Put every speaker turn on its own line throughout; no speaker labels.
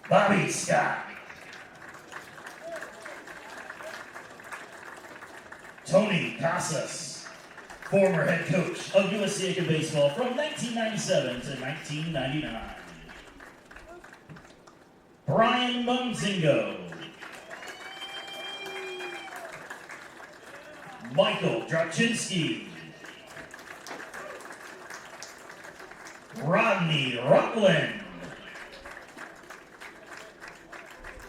Bobby Scott. Tony Casas, former head coach of USCA baseball from 1997 to 1999. Brian Munzingo. Michael Draczynski. Rodney Rutland.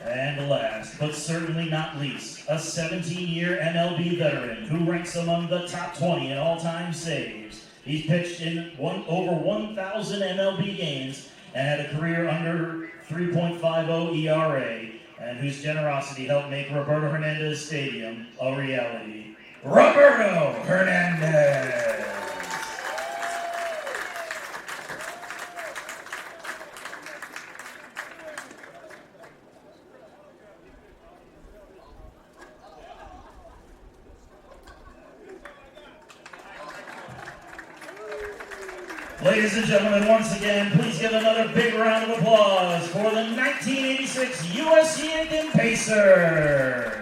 And last, but certainly not least, a 17-year MLB veteran who ranks among the top 20 in all-time saves. He's pitched in over 1,000 MLB games and had a career under 3.50 ERA, and whose generosity helped make Roberto Hernandez Stadium a reality. Roberto Hernandez! Ladies and gentlemen, once again, please give another big round of applause for the 1986 USCA Pacers.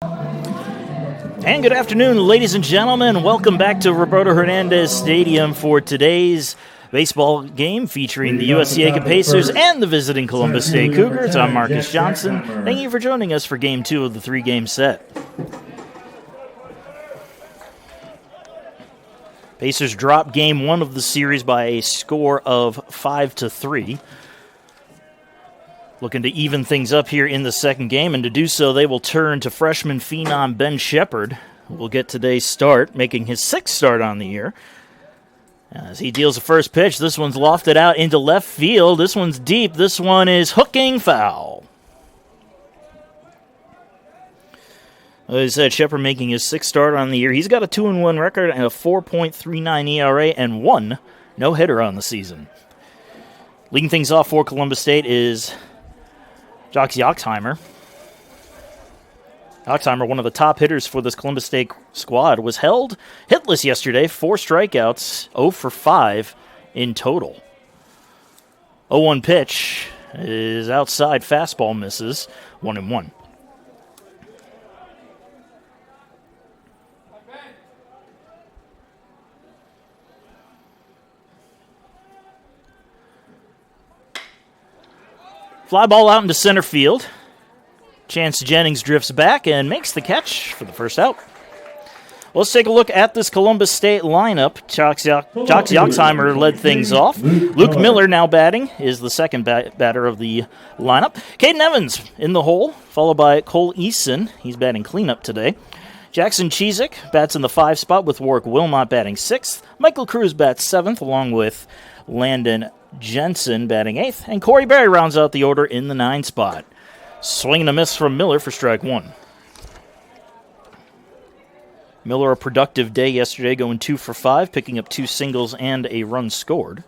And good afternoon, ladies and gentlemen. Welcome back to Roberto Hernandez Stadium for today's baseball game featuring the USCA Pacers and the visiting Columbus State Cougars. I'm Marcus Johnson. Thank you for joining us for Game 2 of the three-game set. Pacers drop Game 1 of the series by a score of 5-3. Looking to even things up here in the second game, and to do so, they will turn to freshman phenom Ben Shepard, who will get today's start, making his sixth start on the year. As he deals the first pitch, this one's lofted out into left field. This one's deep. This one is hooking foul. As I said, Shepard making his sixth start on the year. He's got a 2-1 record and a 4.39 ERA and one no-hitter on the season. Leading things off for Columbus State is Joxy Oxheimer. Oxheimer, one of the top hitters for this Columbus State squad, was held hitless yesterday. 4 strikeouts, 0 for 5 in total. 0-1 pitch is outside. Fastball misses. 1-1. Fly ball out into center field. Chance Jennings drifts back and makes the catch for the first out. Let's take a look at this Columbus State lineup. Joxy Oxheimer led things off. Luke Miller now batting, is the second batter of the lineup. Caden Evans in the hole, followed by Cole Eason. He's batting cleanup today. Jackson Cheezick bats in the 5 spot with Warwick Wilmot batting 6th. Michael Cruz bats 7th, along with Landon Jensen batting 8th. And Corey Berry rounds out the order in the 9 spot. Swing and a miss from Miller for strike 1. Miller a productive day yesterday, going 2 for 5, picking up 2 singles and a run scored.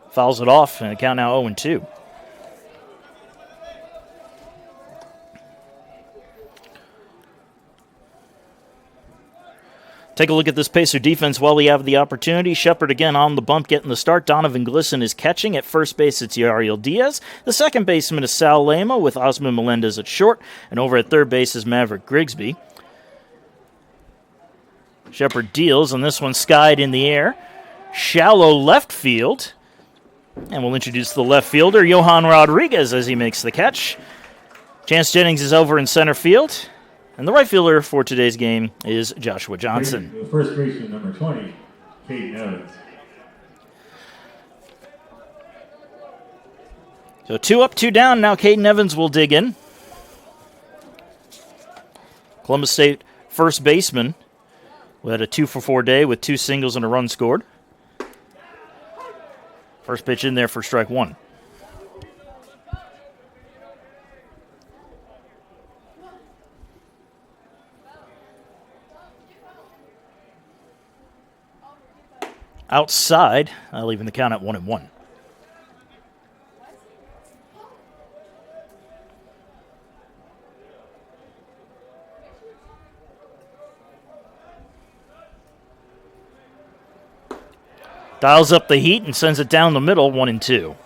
Fouls it off, and the count now 0-2. Take a look at this Pacer defense while we have the opportunity. Shepard again on the bump, getting the start. Donovan Glisson is catching. At first base, it's Yariel Diaz. The second baseman is Sal Lema, with Osman Melendez at short. And over at third base is Maverick Grigsby. Shepard deals, and this one skied in the air. Shallow left field. And we'll introduce the left fielder, Johan Rodriguez, as he makes the catch. Chance Jennings is over in center field. And the right fielder for today's game is Joshua Johnson.
The first baseman, number 20, Caden Evans.
So 2 up, 2 down. Now Caden Evans will dig in. Columbus State first baseman had a 2 for 4 day with 2 singles and a run scored. First pitch in there for strike 1. Outside, leaving the count at 1-1. Dials up the heat and sends it down the middle, 1-2.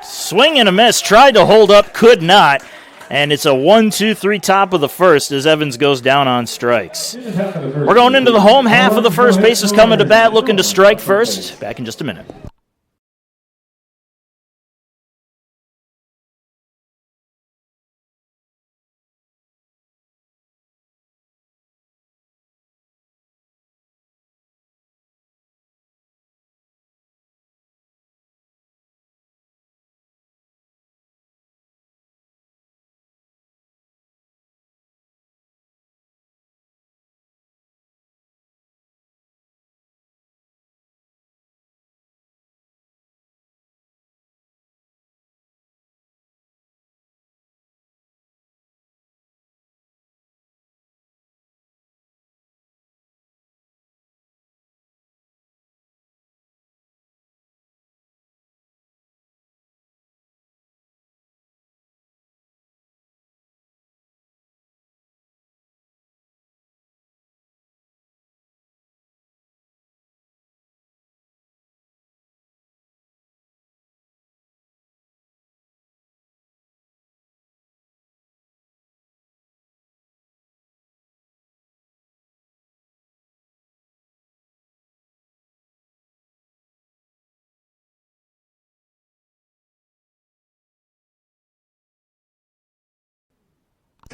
Swing and a miss. Tried to hold up, could not. And it's a 1-2-3 top of the first as Evans goes down on strikes. We're going into the home half of the first. Base is coming to bat, looking to strike first. Back in just a minute.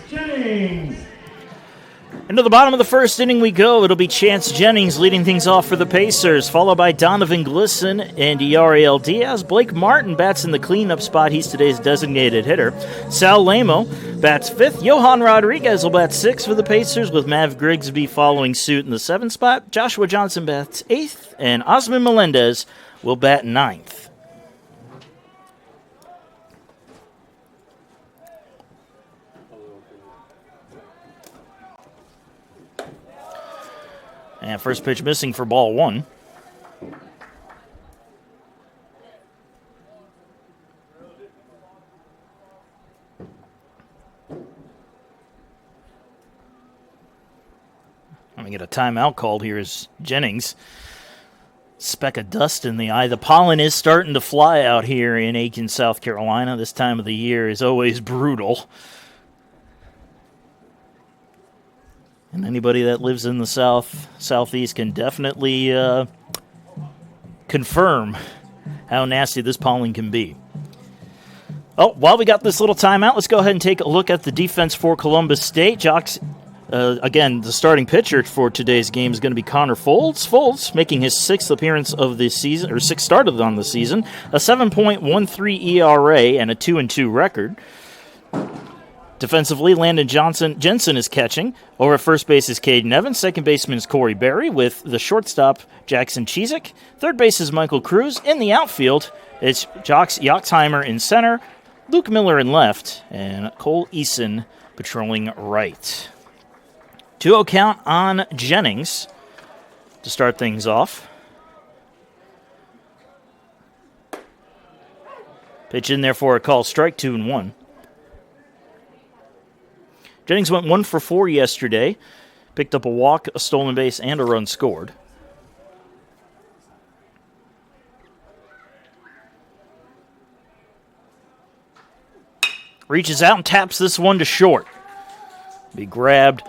Jennings.
Into the bottom of the first inning we go. It'll be Chance Jennings leading things off for the Pacers, followed by Donovan Glisson and Yariel Diaz. Blake Martin bats in the cleanup spot. He's today's designated hitter. Sal Lamo bats fifth. Johan Rodriguez will bat sixth for the Pacers, with Mav Grigsby following suit in the seventh spot. Joshua Johnson bats eighth, and Osman Melendez will bat ninth. And first pitch missing for ball one. I'm going to get a timeout called here as Jennings. Speck of dust in the eye. The pollen is starting to fly out here in Aiken, South Carolina. This time of the year is always brutal. And anybody that lives in the southeast can definitely confirm how nasty this pollen can be. Oh, while we got this little timeout, let's go ahead and take a look at the defense for Columbus State. Jocks, again, the starting pitcher for today's game is going to be Connor Folds. Folds making his sixth appearance of the season, or sixth start on the season, a 7.13 ERA and a 2-2 record. Defensively, Landon Jensen is catching. Over at first base is Caden Evans. Second baseman is Corey Berry, with the shortstop Jackson Cheezick. Third base is Michael Cruz. In the outfield, it's Jox Yoxheimer in center, Luke Miller in left, and Cole Eason patrolling right. 2-0 count on Jennings to start things off. Pitch in there for a call strike, 2-1. Jennings went 1 for 4 yesterday. Picked up a walk, a stolen base, and a run scored. Reaches out and taps this one to short. Be grabbed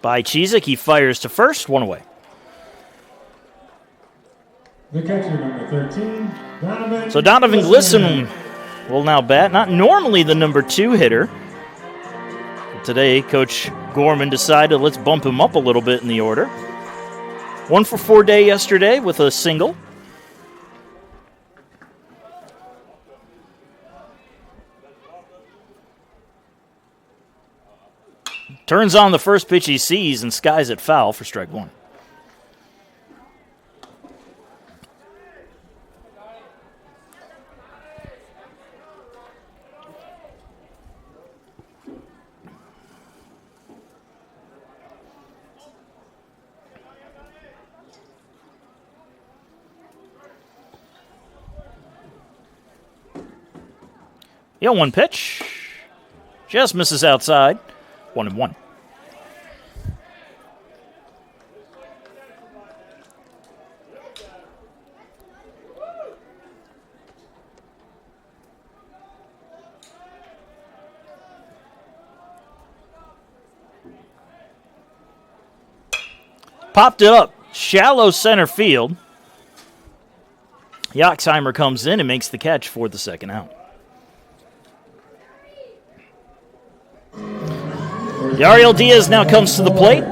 by Cheezick. He fires to first, one away.
The catcher, number 13, Donovan.
So Donovan Glisson will now bat. Not normally the number 2 hitter. Today, Coach Gorman decided let's bump him up a little bit in the order. 1 for 4 day yesterday with a single. Turns on the first pitch he sees and skies it foul for strike one. Yeah, 1 pitch. Just misses outside. 1-1. Popped it up. Shallow center field. Yoxheimer comes in and makes the catch for the second out. Yariel Diaz now comes to the plate.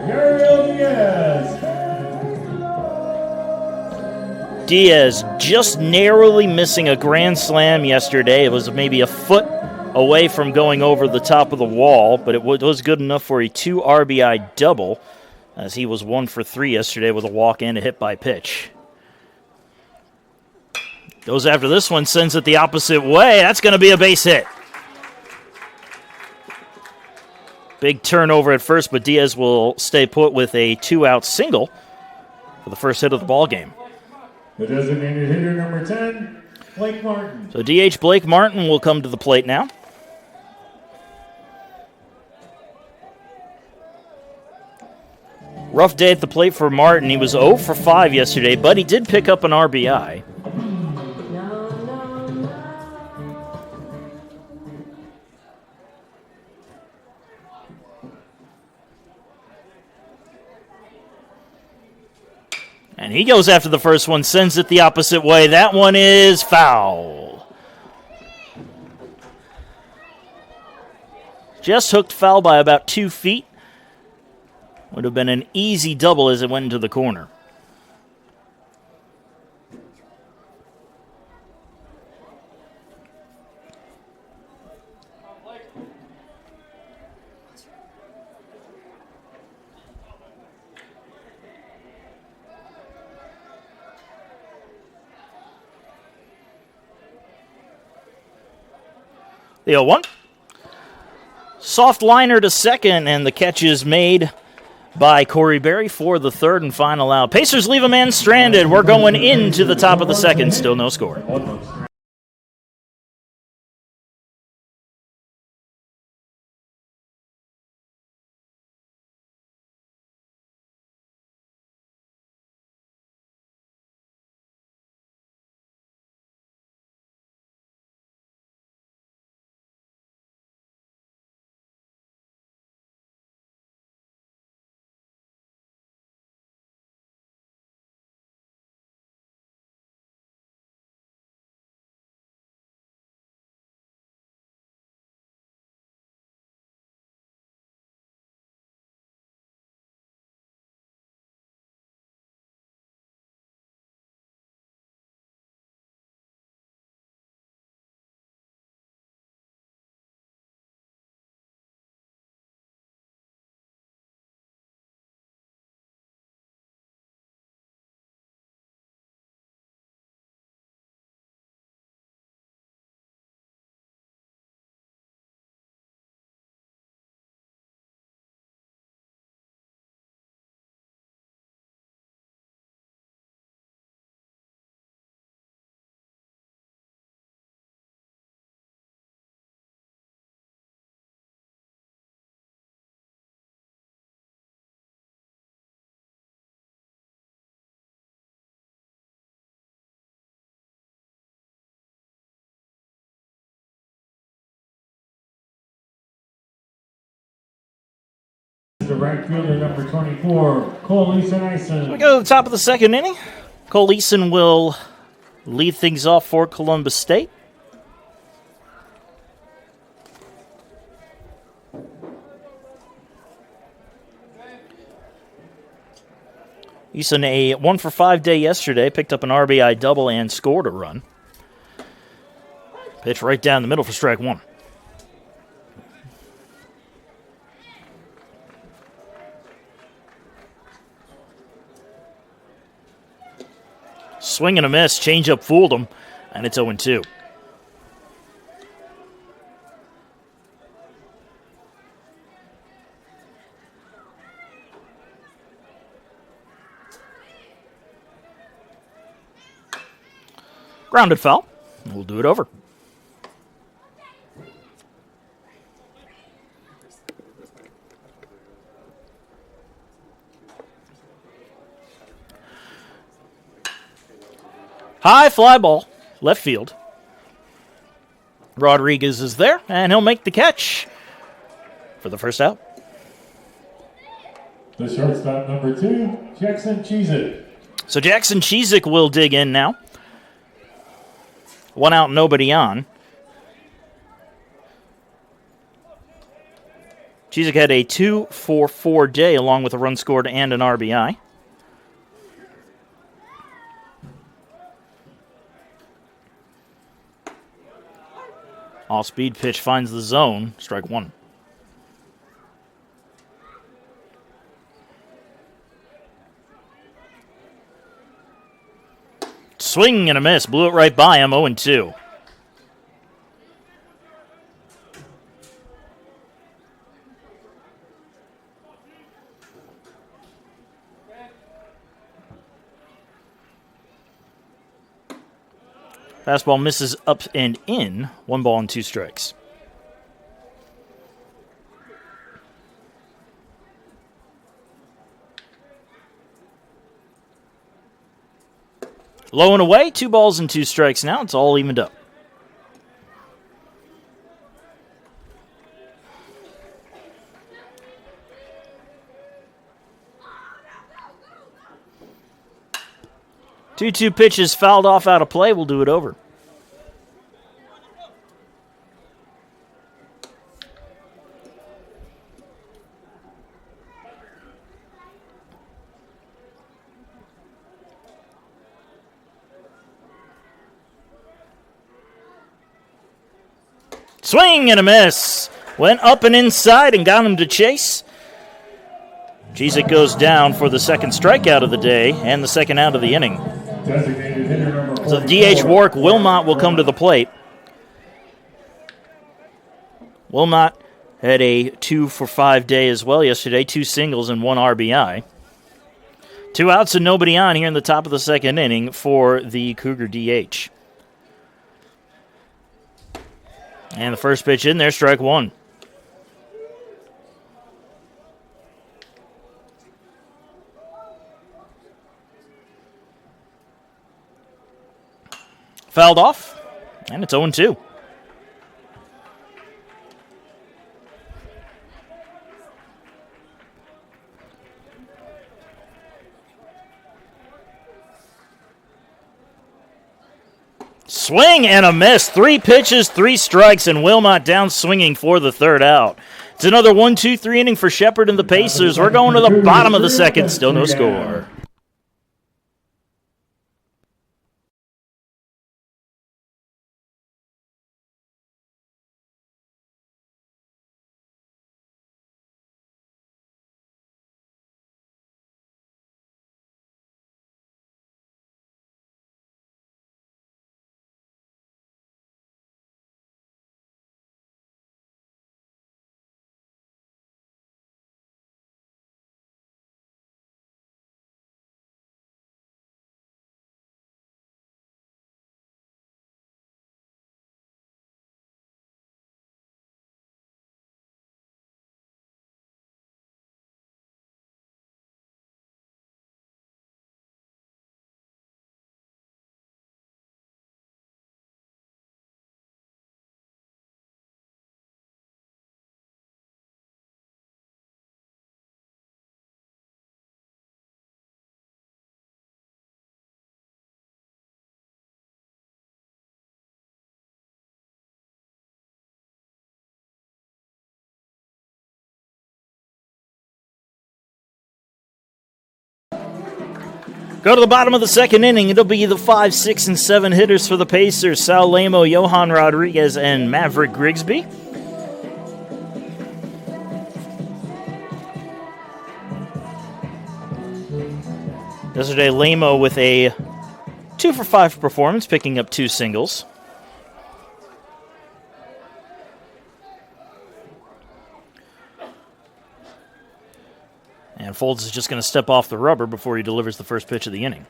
Diaz just narrowly missing a grand slam yesterday. It was maybe a foot away from going over the top of the wall, but it was good enough for a 2 RBI double, as he was 1 for 3 yesterday with a walk and a hit by pitch. Goes after this one, sends it the opposite way. That's going to be a base hit. Big turnover at first, but Diaz will stay put with a 2-out single for the first hit of the ball game.
The designated hitter, number 10, Blake Martin.
So DH Blake Martin will come to the plate now. Rough day at the plate for Martin. He was 0 for 5 yesterday, but he did pick up an RBI. And he goes after the first one, sends it the opposite way. That one is foul. Just hooked foul by about 2 feet. Would have been an easy double as it went into the corner. The 0-1. Soft liner to second, and the catch is made by Corey Berry for the third and final out. Pacers leave a man stranded. We're going into the top of the second. Still no score.
The right fielder, number 24, Cole Eason.
We go to the top of the second inning. Cole Eason will lead things off for Columbus State. Eason, a 1-for-5 day yesterday, picked up an RBI double and scored a run. Pitch right down the middle for strike one. Swing and a miss. Changeup fooled him, and it's 0-2. Grounded foul. We'll do it over. High fly ball, left field. Rodriguez is there, and he'll make the catch for the first out.
The shortstop, number 2, Jackson Cheezick.
So Jackson Cheezick will dig in now. 1 out, nobody on. Cheezick had a 2-for-4 day along with a run scored and an RBI. Off-speed pitch finds the zone. Strike one. Swing and a miss. Blew it right by him. 0-2. Fastball misses up and in. 1 ball and 2 strikes. Low and away. 2 balls and 2 strikes now. It's all evened up. Two pitches fouled off out of play. We'll do it over. Swing and a miss. Went up and inside and got him to chase. Jezik goes down for the second strikeout of the day and the second out of the inning.
Designated hitter number
So the DH Warwick Wilmot will come to the plate. Wilmot had a 2-for-5 day as well yesterday, 2 singles and 1 RBI. 2 outs and nobody on here in the top of the second inning for the Cougar DH. And the first pitch in there, strike 1. Fouled off, and it's 0-2. Swing and a miss. 3 pitches, 3 strikes, and Wilmot down swinging for the third out. It's another 1-2-3 inning for Shepherd and the Pacers. We're going to the bottom of the second. Still no score. Go to the bottom of the second inning. It'll be the 5, 6, and 7 hitters for the Pacers. Sal Lamo, Johan Rodriguez, and Maverick Grigsby. Yesterday, Lamo with a 2-for-5 performance, picking up 2 singles. And Folds is just going to step off the rubber before he delivers the first pitch of the inning.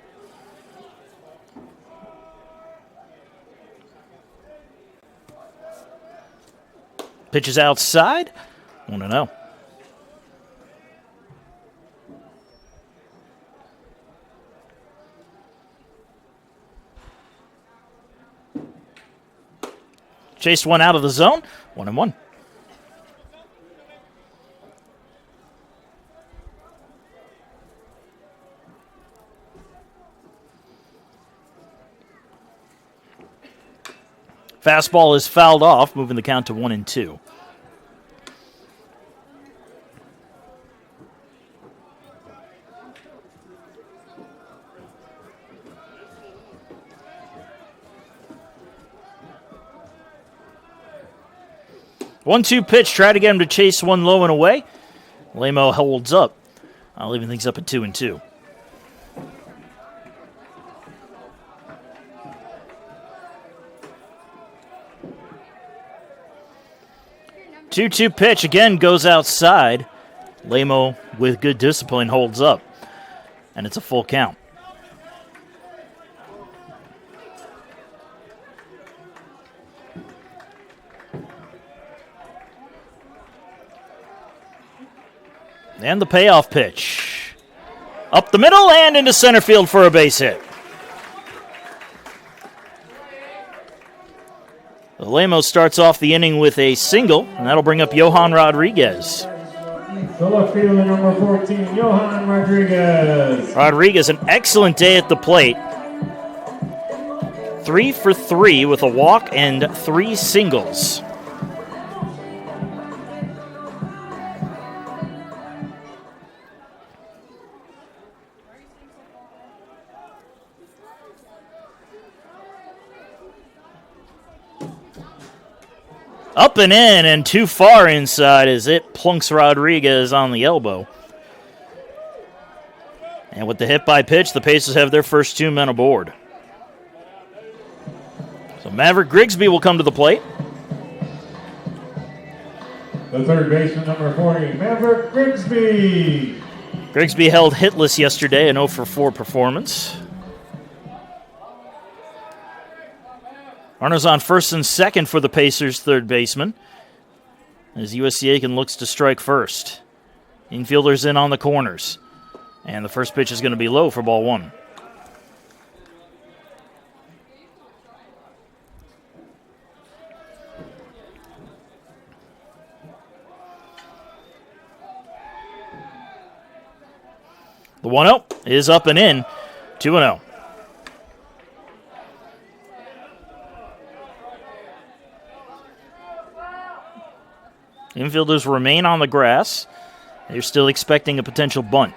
Pitch is outside. 1-0. Chased one out of the zone. 1-1. Fastball is fouled off, moving the count to 1-2. One-two pitch, try to get him to chase one low and away. Lamo holds up, leaving things up at 2-2. 2-2 pitch, again goes outside. Lamo, with good discipline, holds up. And it's a full count. And the payoff pitch. Up the middle and into center field for a base hit. Lamo starts off the inning with a single, and that'll bring up Johan Rodriguez.
The left fielder, number 14, Johan Rodriguez.
Rodriguez, an excellent day at the plate. 3 for 3 with a walk and 3 singles. Up and in and too far inside as it plunks Rodriguez on the elbow. And with the hit by pitch, the Pacers have their first 2 men aboard. So Maverick Grigsby will come to the plate.
The third baseman, number 40, Maverick Grigsby.
Grigsby held hitless yesterday, an 0-for-4 performance. Arno's on first and second for the Pacers' third baseman, as USCA looks to strike first. Infielders in on the corners. And the first pitch is going to be low for ball 1. The 1-0 is up and in, 2-0. Infielders remain on the grass. They're still expecting a potential bunt.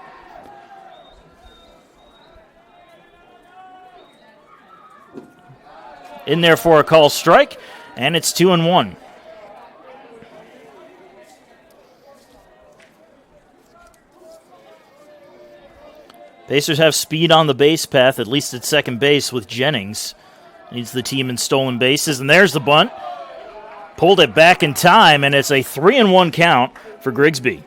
In there for a call strike, and it's 2-1. Pacers have speed on the base path, at least at second base with Jennings. Leads the team in stolen bases, and there's the bunt. Pulled it back in time, and it's a 3-1 count for Grigsby.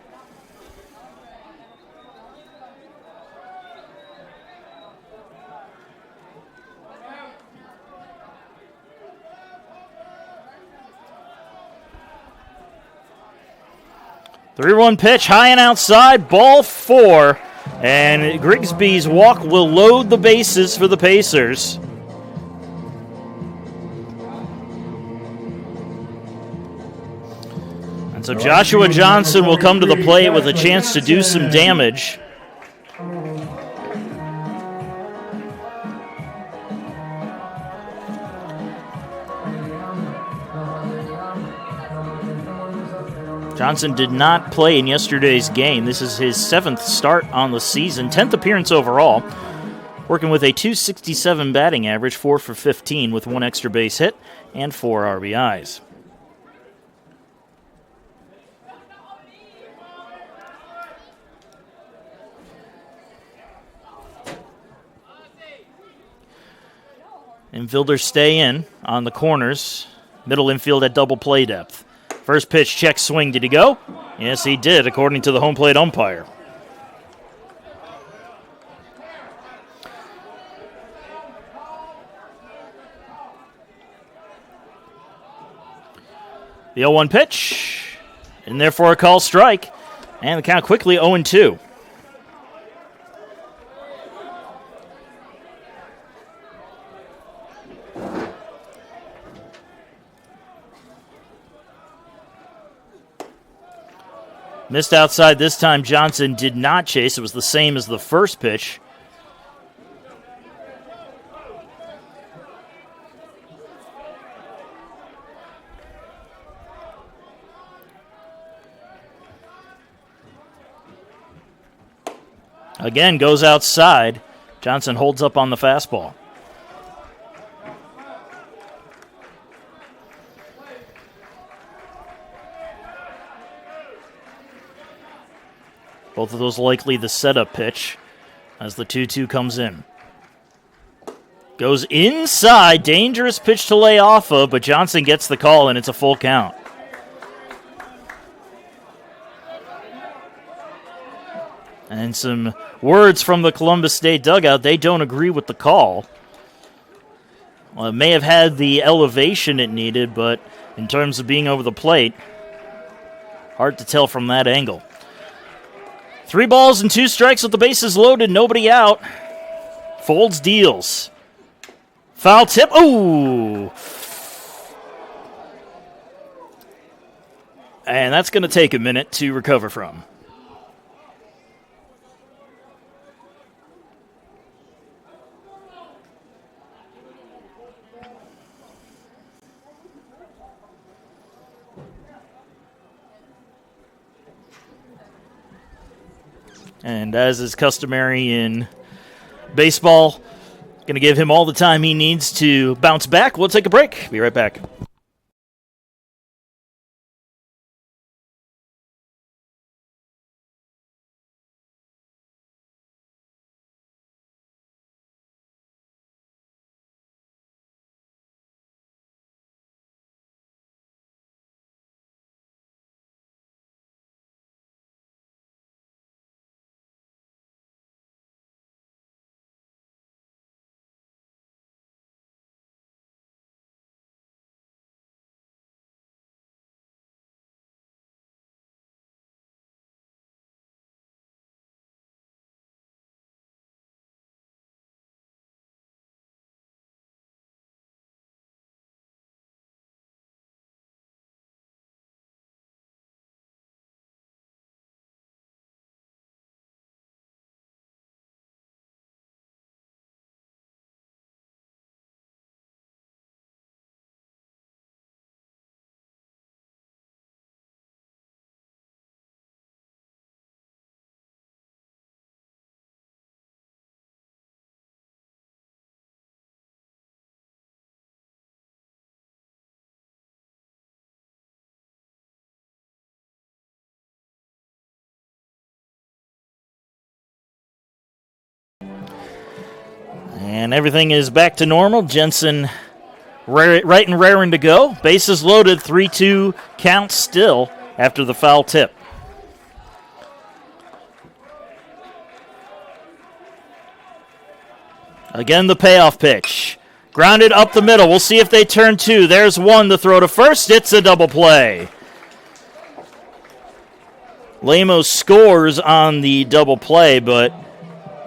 Three-run pitch, high and outside, ball 4. And Grigsby's walk will load the bases for the Pacers. And so Joshua Johnson will come to the plate with a chance to do some damage. Johnson did not play in yesterday's game. This is his 7th start on the season, 10th appearance overall. Working with a .267 batting average, 4 for 15 with 1 extra base hit and 4 RBIs. Infielders stay in on the corners. Middle infield at double play depth. First pitch, check swing. Did he go? Yes, he did, according to the home plate umpire. The 0-1 pitch. In there for a call strike. And the count quickly 0-2. Missed outside this time. Johnson did not chase. It was the same as the first pitch. Again, goes outside. Johnson holds up on the fastball. Both of those likely the setup pitch as the 2-2 comes in. Goes inside. Dangerous pitch to lay off of, but Johnson gets the call, and it's a full count. And some words from the Columbus State dugout. They don't agree with the call. Well, it may have had the elevation it needed, but in terms of being over the plate, hard to tell from that angle. 3 balls and 2 strikes with the bases loaded, nobody out. Folds deals. Foul tip. Ooh. And that's going to take a minute to recover from. And as is customary in baseball, going to give him all the time he needs to bounce back. We'll take a break. Be right back. And everything is back to normal. Jensen right and raring to go. Bases loaded, 3-2 count still after the foul tip. Again, the payoff pitch. Grounded up the middle. We'll see if they turn two. There's one to throw to first. It's a double play. Lemos scores on the double play, but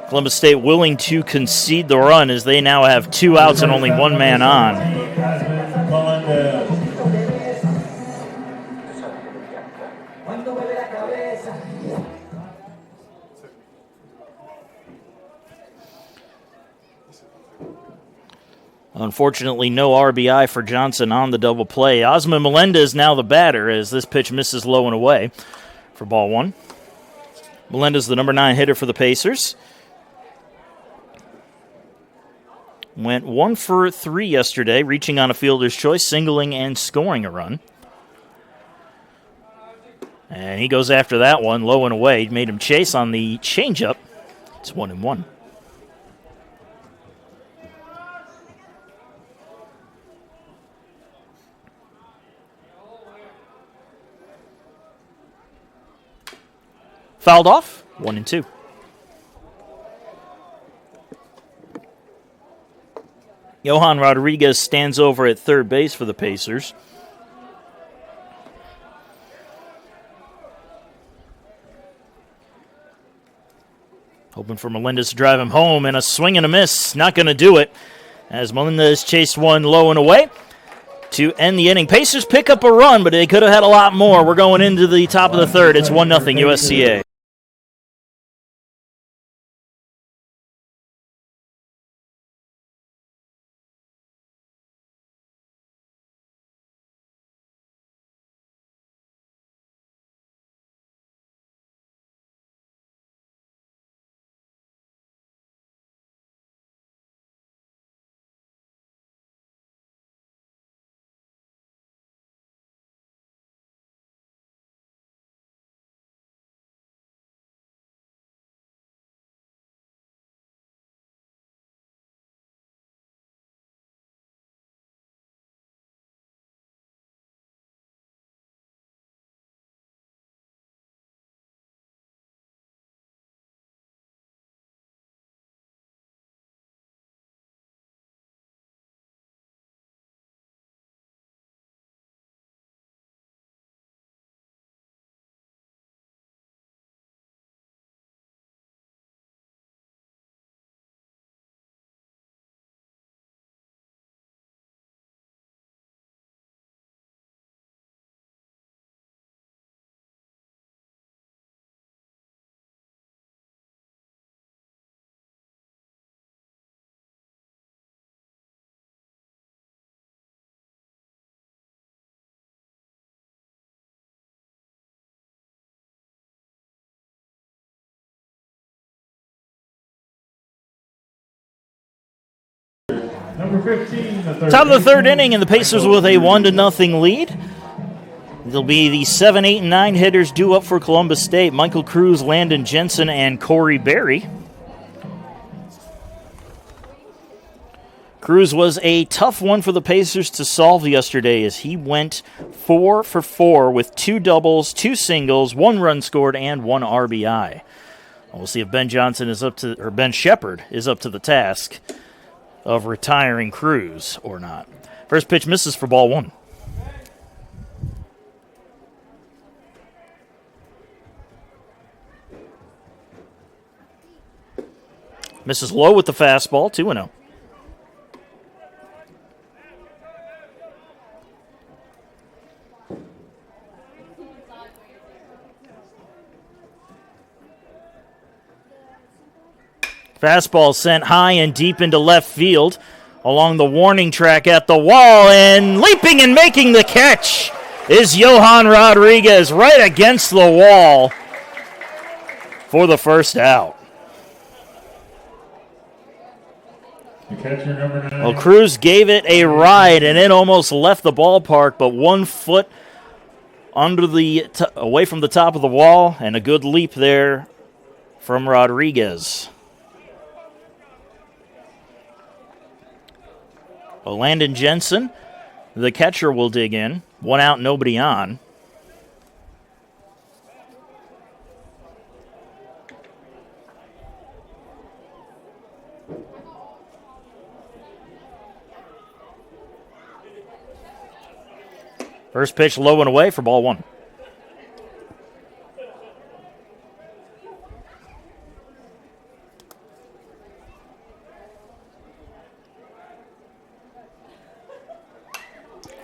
Columbus State willing to concede the run as they now have 2 outs and only 1 man on. Unfortunately, no RBI for Johnson on the double play. Osman Melendez now the batter as this pitch misses low and away for ball 1. Melendez, the number 9 hitter for the Pacers. Went 1 for 3 yesterday, reaching on a fielder's choice, singling and scoring a run. And he goes after that one, low and away. Made him chase on the changeup. It's 1-1. Fouled off, 1-2. Johan Rodriguez stands over at third base for the Pacers. Hoping for Melendez to drive him home, and a swing and a miss. Not going to do it, as Melendez chased one low and away to end the inning. Pacers pick up a run, but they could have had a lot more. We're going into the top of the third. It's 1-0 USCA.
Number 15, the third.
Top of the third inning, and the Pacers with a 1-0 lead. There'll be the 7, 8, and 9 hitters due up for Columbus State. Michael Cruz, Landon Jensen, and Corey Berry. Cruz was a tough one for the Pacers to solve yesterday as he went 4 for 4 with 2 doubles, 2 singles, 1 run scored, and 1 RBI. We'll see if Ben Shepard is up to the task of retiring Cruz or not. First pitch misses for ball 1. Misses low with the fastball, 2-0. Fastball sent high and deep into left field along the warning track at the wall, and leaping and making the catch is Johan Rodriguez right against the wall for the first out.
The catcher, number 9.
Well, Cruz gave it a ride, and it almost left the ballpark, but 1 foot away from the top of the wall, and a good leap there from Rodriguez. Landon Jensen, the catcher, will dig in. 1 out, nobody on. First pitch low and away for ball 1.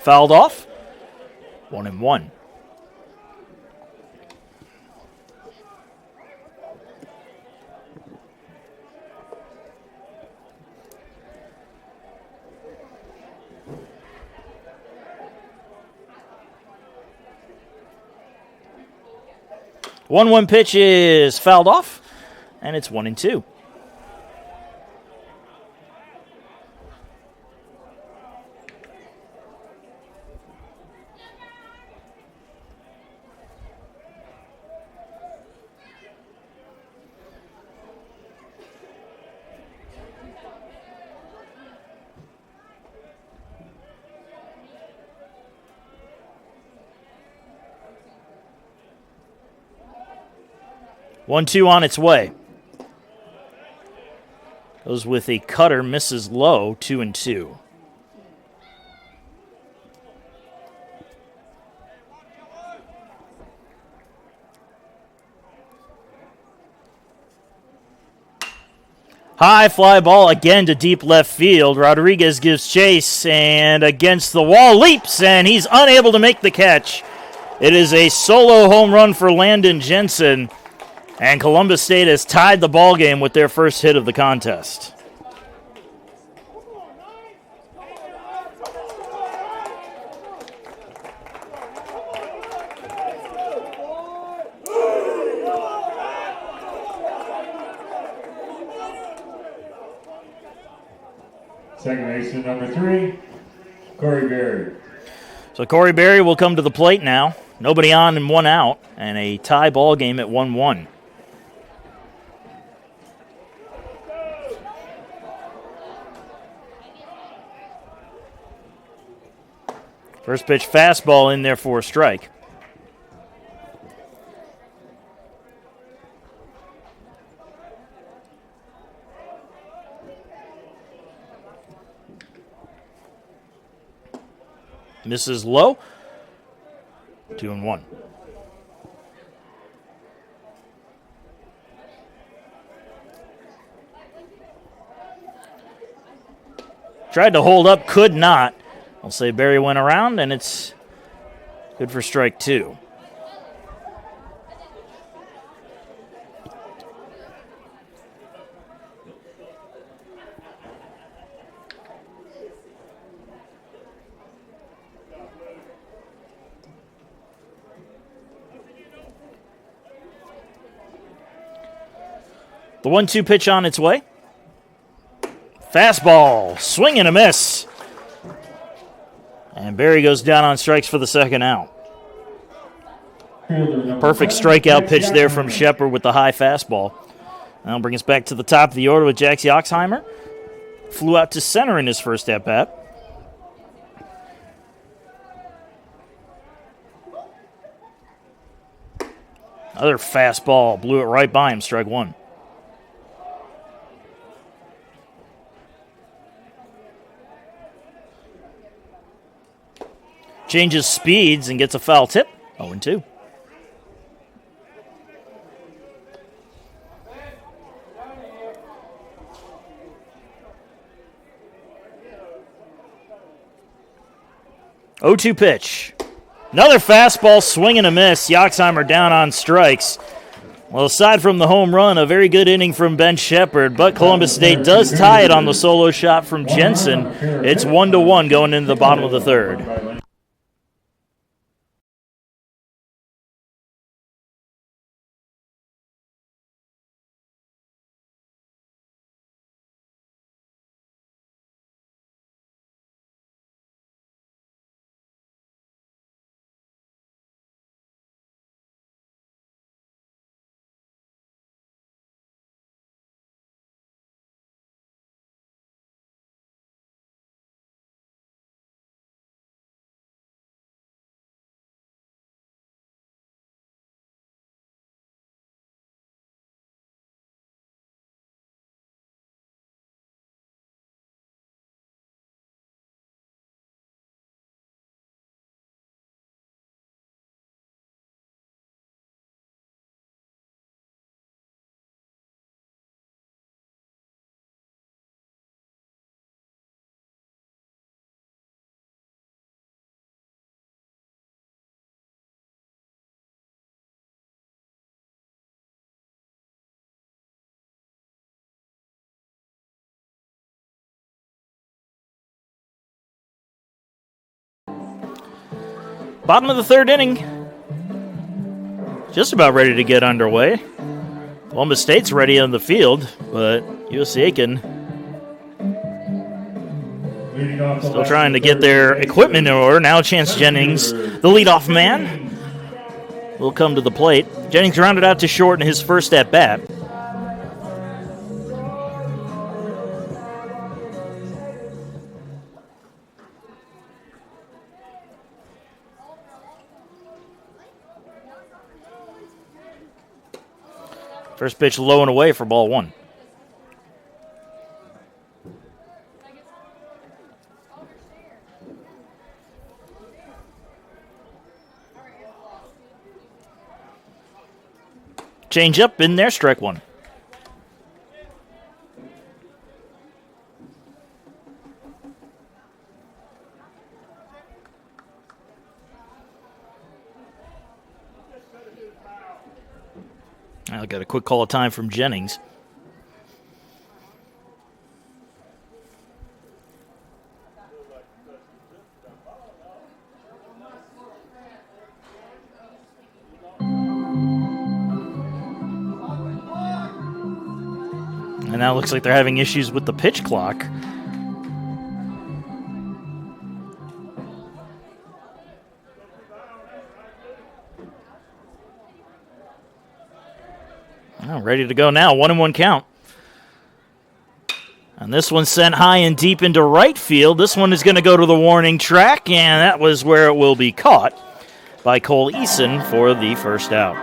Fouled off. 1-1. One pitch is fouled off, and it's 1-2. One-two on its way. Goes with a cutter, misses low, 2-2. High fly ball again to deep left field. Rodriguez gives chase and against the wall leaps, and he's unable to make the catch. It is a solo home run for Landon Jensen. And Columbus State has tied the ball game with their first hit of the contest.
Second baseman number 3, Corey Berry.
So Corey Berry will come to the plate now. Nobody on and 1 out, and a tie ball game at 1-1. First pitch fastball in there for a strike. Misses low. 2-1. Tried to hold up, could not. I'll say Barry went around, and it's good for strike 2. The 1-2 pitch on its way. Fastball, swing and a miss. And Barry goes down on strikes for the second out. Perfect strikeout pitch there from Shepard with the high fastball. That'll bring us back to the top of the order with Jax Yoxheimer. Flew out to center in his first at-bat. Another fastball, blew it right by him, strike 1. Changes speeds and gets a foul tip. 0-2. Oh-2 pitch. Another fastball, swing and a miss. Yoxheimer down on strikes. Well, aside from the home run, a very good inning from Ben Shepard, but Columbus State does tie it on the solo shot from Jensen. It's 1-1 going into the bottom of the third. Bottom of the third inning. Just about ready to get underway. Columbus State's ready on the field, but USCA still trying to get their equipment in order. Now Chance Jennings, the leadoff man, will come to the plate. Jennings rounded out to short in his first at-bat. First pitch low and away for ball one. Change up in there, strike one. I got a quick call of time from Jennings. And now it looks like they're having issues with the pitch clock. Oh, ready to go now. 1-1 count. And this one's sent high and deep into right field. This one is going to go to the warning track, and that was where it will be caught by Cole Eason for the first out.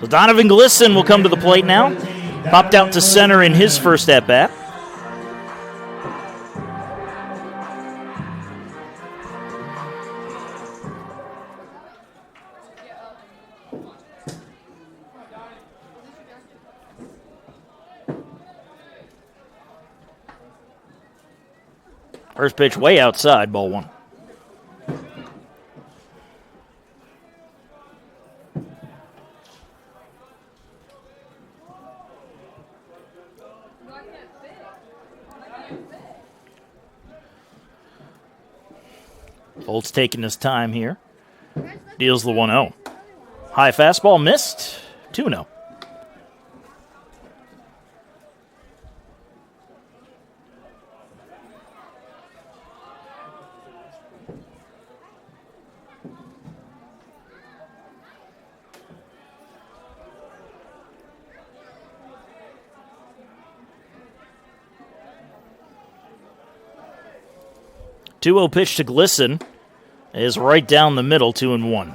So Donovan Glisson will come to the plate now. Popped out to center in his first at-bat. First pitch way outside, ball one. Holt's taking his time here. Deals the 1-0. High fastball missed. 2-0. Two-0 pitch to Glisson is right down the middle, 2-1.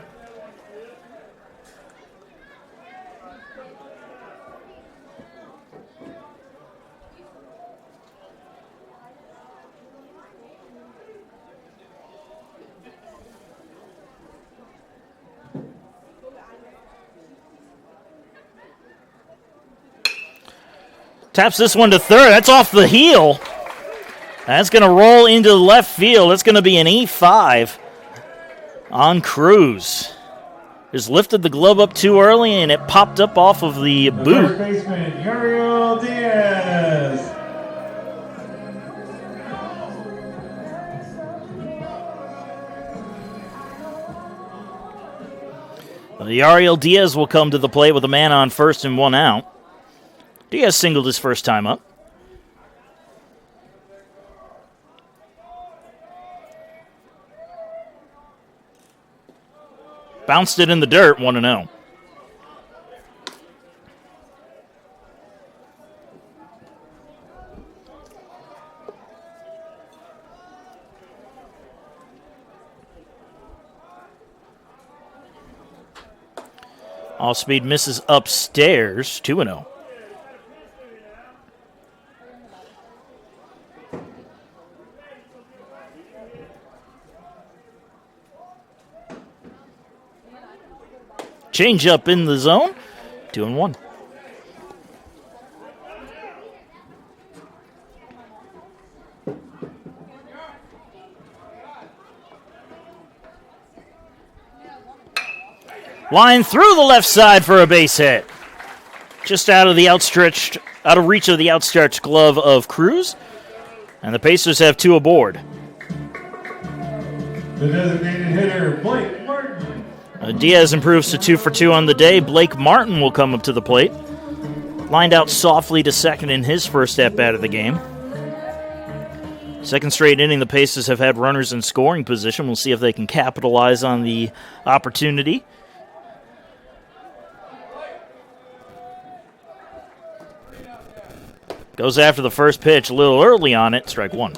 Taps this one to third. That's off the heel. That's going to roll into the left field. That's going to be an E5 on Cruz. Just lifted the glove up too early, and it popped up off of the boot.
Third baseman, Uriel Diaz.
Ariel Diaz will come to the plate with a man on first and one out. Diaz singled his first time up. Bounced it in the dirt, 1-0. All speed misses upstairs, 2-0. Change up in the zone, 2-1. Line through the left side for a base hit. Just out of reach of the outstretched glove of Cruz. And the Pacers have two aboard.
The designated hitter, Blake Martin.
Diaz improves to 2 for 2 on the day. Blake Martin will come up to the plate. Lined out softly to second in his first at-bat of the game. Second straight inning, the Pacers have had runners in scoring position. We'll see if they can capitalize on the opportunity. Goes after the first pitch, a little early on it, strike one.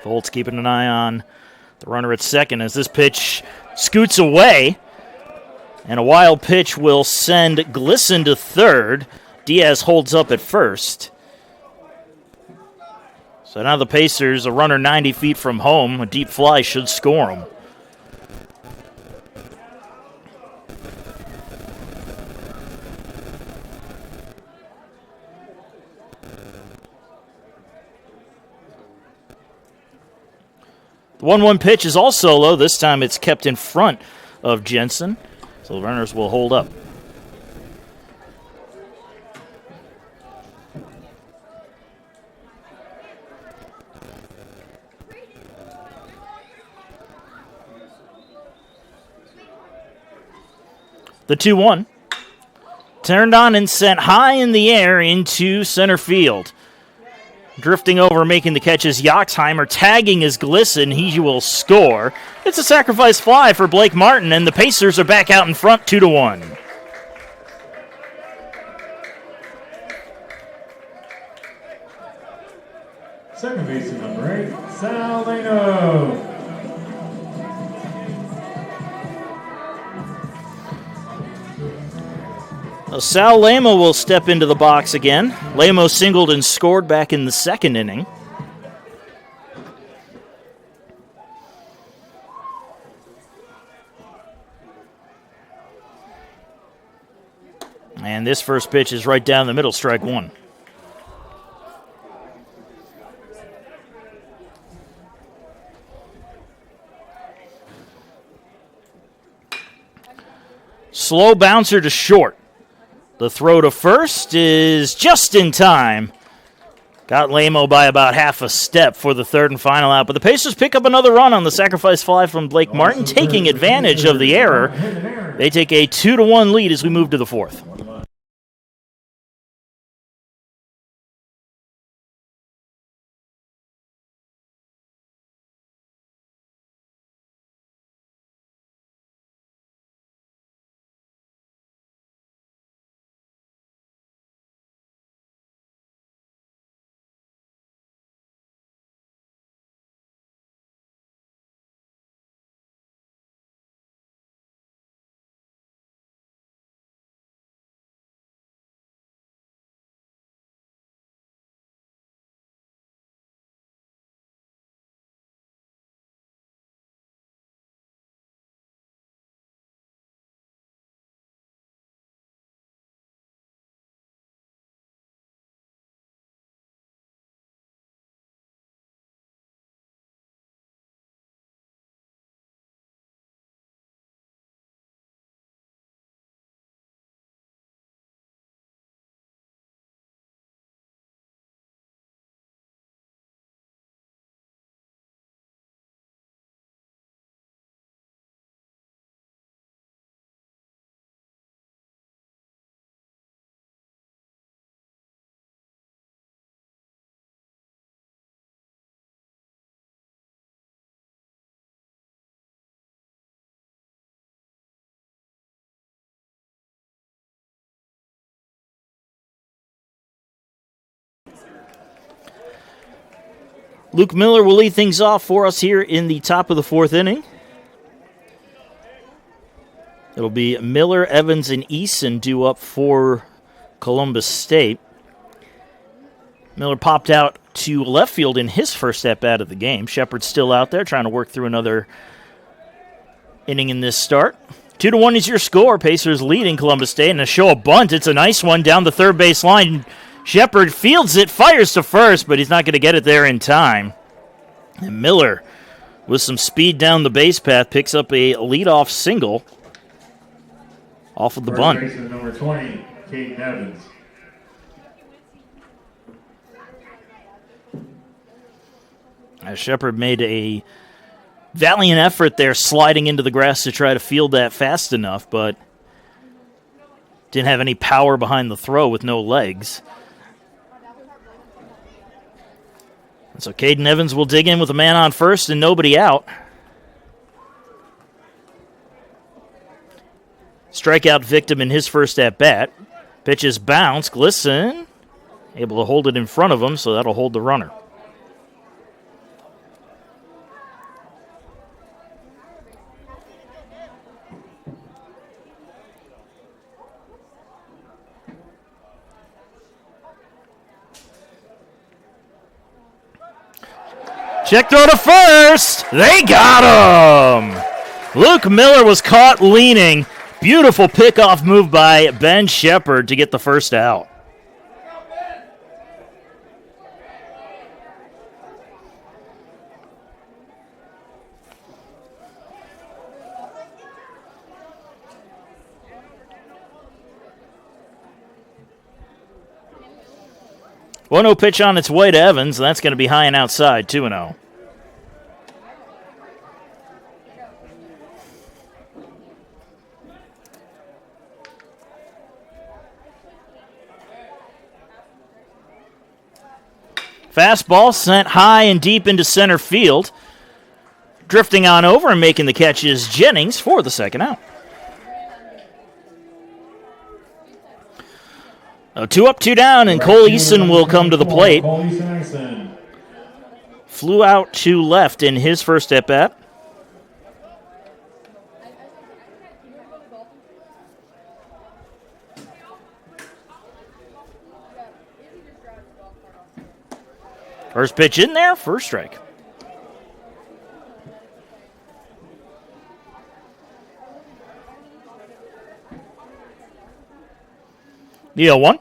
Foltz keeping an eye on the runner at second as this pitch scoots away. And a wild pitch will send Glisson to third. Diaz holds up at first. So now the Pacers, a runner 90 feet from home, a deep fly should score them. The 1-1 pitch is also low. This time it's kept in front of Jensen, so the runners will hold up. The 2-1 turned on and sent high in the air into center field. Drifting over, making the catch is Yoxheimer, tagging is Glisson. He will score. It's a sacrifice fly for Blake Martin, and the Pacers are back out in front 2-1.
Second baseman, number 8, Sal Leno.
Sal Lamo will step into the box again. Lamo singled and scored back in the second inning. And this first pitch is right down the middle, strike one. Slow bouncer to short. The throw to first is just in time. Got Lamo by about half a step for the third and final out. But the Pacers pick up another run on the sacrifice fly from Blake Martin, taking advantage of the error. They take a 2-1 lead as we move to the fourth. Luke Miller will lead things off for us here in the top of the fourth inning. It'll be Miller, Evans, and Eason due up for Columbus State. Miller popped out to left field in his first at-bat of the game. Shepard's still out there trying to work through another inning in this start. 2-1 is your score. Pacers leading Columbus State, and a show of bunt. It's a nice one down the third base line. Shepard fields it, fires to first, but he's not going to get it there in time. And Miller with some speed down the base path, picks up a leadoff single off of the bunt.
First baseman number 20, Caden Evans.
Shepard made a valiant effort there, sliding into the grass to try to field that fast enough, but didn't have any power behind the throw with no legs. And so Caden Evans will dig in with a man on first and nobody out. Strikeout victim in his first at-bat. Pitches bounce, Glisson able to hold it in front of him, so that'll hold the runner. Check throw to first. They got him. Luke Miller was caught leaning. Beautiful pickoff move by Ben Shepard to get the first out. One 0 pitch on its way to Evans, and that's going to be high and outside, 2-0. Fastball sent high and deep into center field. Drifting on over and making the catch is Jennings for the second out. 2 up, 2 down, and Cole Eason will come to the plate. Flew out to left in his first at-bat. First pitch in there, first strike. The 0-1.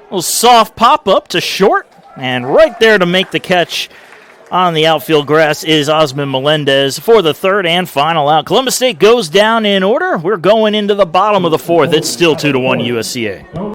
Little soft pop-up to short, and right there to make the catch on the outfield grass is Osman Melendez for the third and final out. Columbus State goes down in order. We're going into the bottom of the fourth. It's still 2-1 USCA.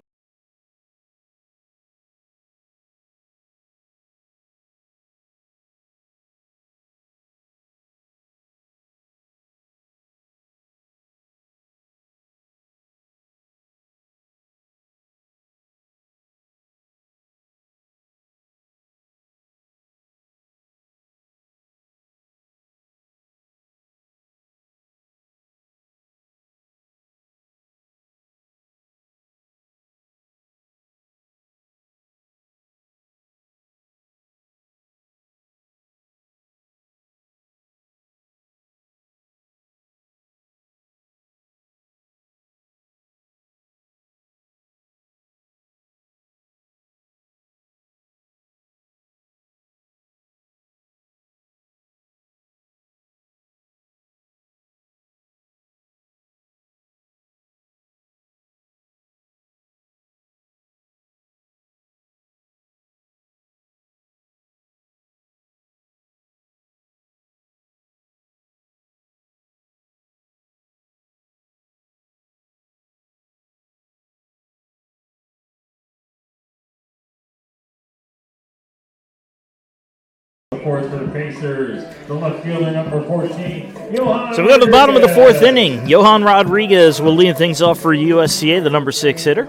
For the Pacers, the left fielder number 14, Johan.
So we go to the bottom of the fourth inning. Johan Rodriguez will lead things off for USCA, the number 6 hitter.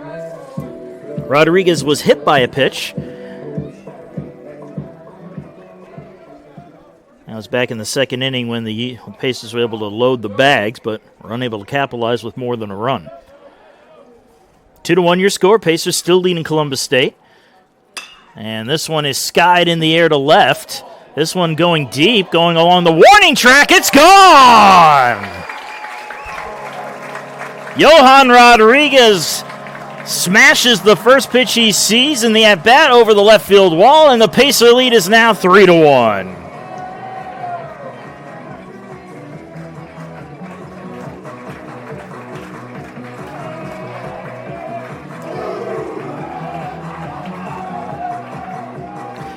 Rodriguez was hit by a pitch. That was back in the second inning when the Pacers were able to load the bags, but were unable to capitalize with more than a run. 2-1 your score. Pacers still leading Columbus State. And this one is skied in the air to left. This one going deep, going along the warning track. It's gone! Johan Rodriguez smashes the first pitch he sees in the at-bat over the left field wall, and the Pacer lead is now 3-1.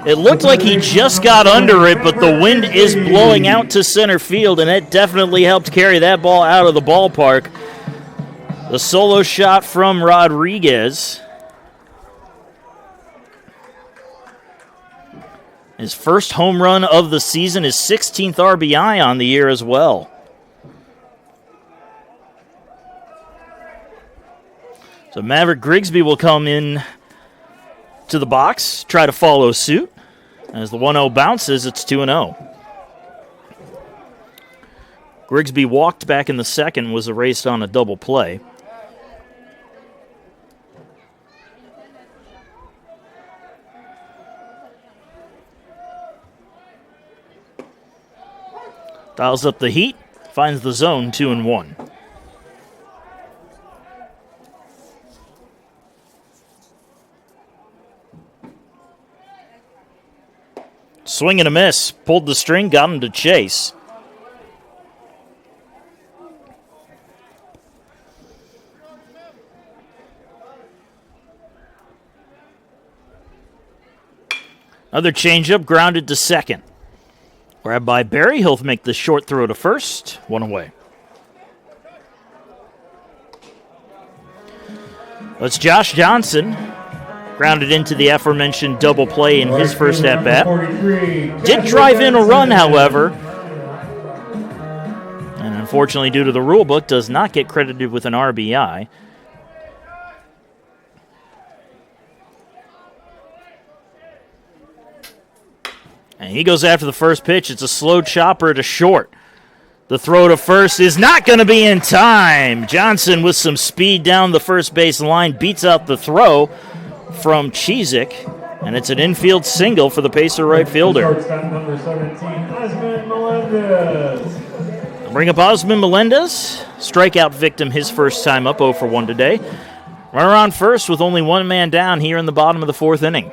It looked like he just got under it, but the wind is blowing out to center field, and it definitely helped carry that ball out of the ballpark. The solo shot from Rodriguez. His first home run of the season, his 16th RBI on the year as well. So Maverick Grigsby will come in to the box, try to follow suit. As the 1-0 bounces, it's 2-0. Grigsby walked back in the second, was erased on a double play. Dials up the heat, finds the zone 2-1. Swing and a miss, pulled the string, got him to chase. Another changeup, grounded to second. Grabbed by Barry, he'll make the short throw to first, one away. That's Josh Johnson, grounded into the aforementioned double play in his first at-bat. Did drive in a run, however, and unfortunately due to the rule book, does not get credited with an RBI. And he goes after the first pitch. It's a slow chopper to short. The throw to first is not going to be in time. Johnson with some speed down the first base line beats out the throw from Chizik, and it's an infield single for the Pacer right fielder.
Shortstop number 17, Osmond Melendez.
Bring up Osmond Melendez, strikeout victim his first time up, 0 for 1 today. Runner on first with only one man down here in the bottom of the fourth inning.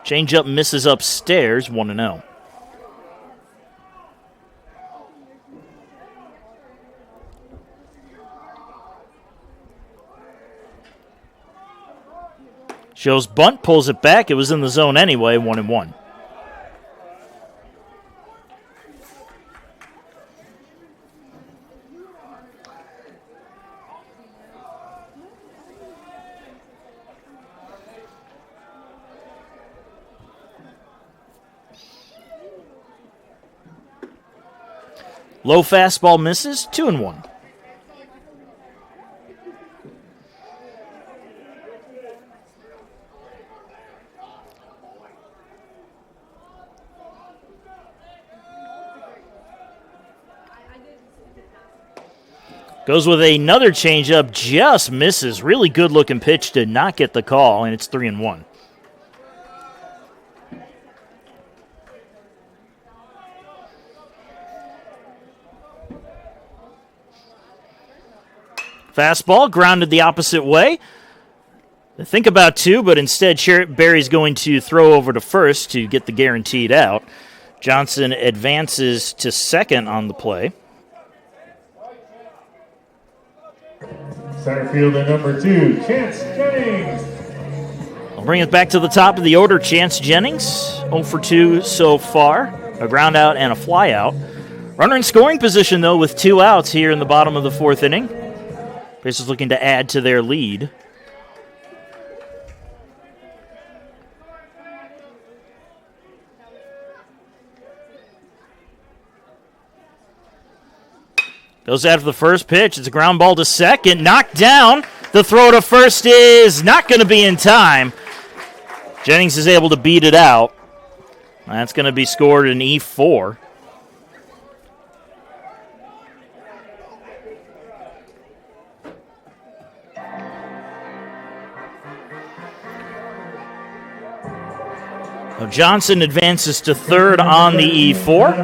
Changeup misses upstairs, 1-0. Shows bunt, pulls it back. It was in the zone anyway, 1-1. Low fastball misses, 2-1. Goes with another changeup, just misses. Really good looking pitch, did not get the call, and it's 3-1. Fastball grounded the opposite way. They think about two, but instead Barry's going to throw over to first to get the guaranteed out. Johnson advances to second on the play.
Center fielder number 2, Chance Jennings.
I'll bring it back to the top of the order. Chance Jennings, 0 for 2 so far. A ground out and a fly out. Runner in scoring position, though, with 2 outs here in the bottom of the fourth inning. Pacers looking to add to their lead. Goes after the first pitch. It's a ground ball to second. Knocked down. The throw to first is not going to be in time. Jennings is able to beat it out. That's going to be scored in E4. Johnson advances to third on the E4.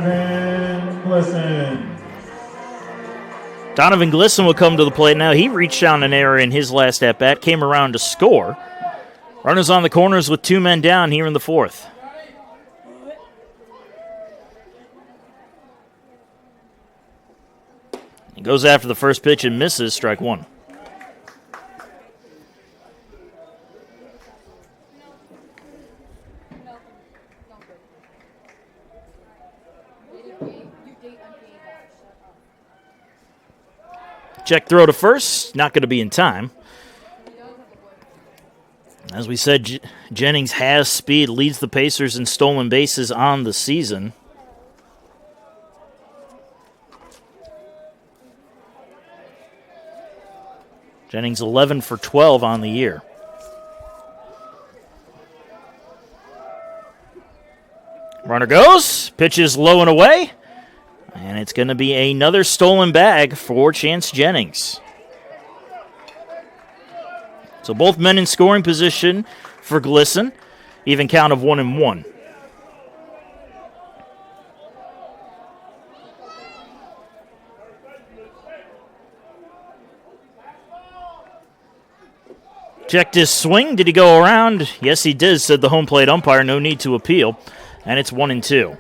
Donovan Glisson will come to the plate now. He reached down an error in his last at-bat, came around to score. Runners on the corners with 2 men down here in the fourth. He goes after the first pitch and misses, strike one. Check throw to first, not going to be in time. As we said, Jennings has speed, leads the Pacers in stolen bases on the season. Jennings 11 for 12 on the year. Runner goes, pitches low and away, and it's going to be another stolen bag for Chance Jennings. So both men in scoring position for Glisson, even count of 1-1. Checked his swing. Did he go around? Yes, he did, said the home plate umpire. No need to appeal. And it's 1-2.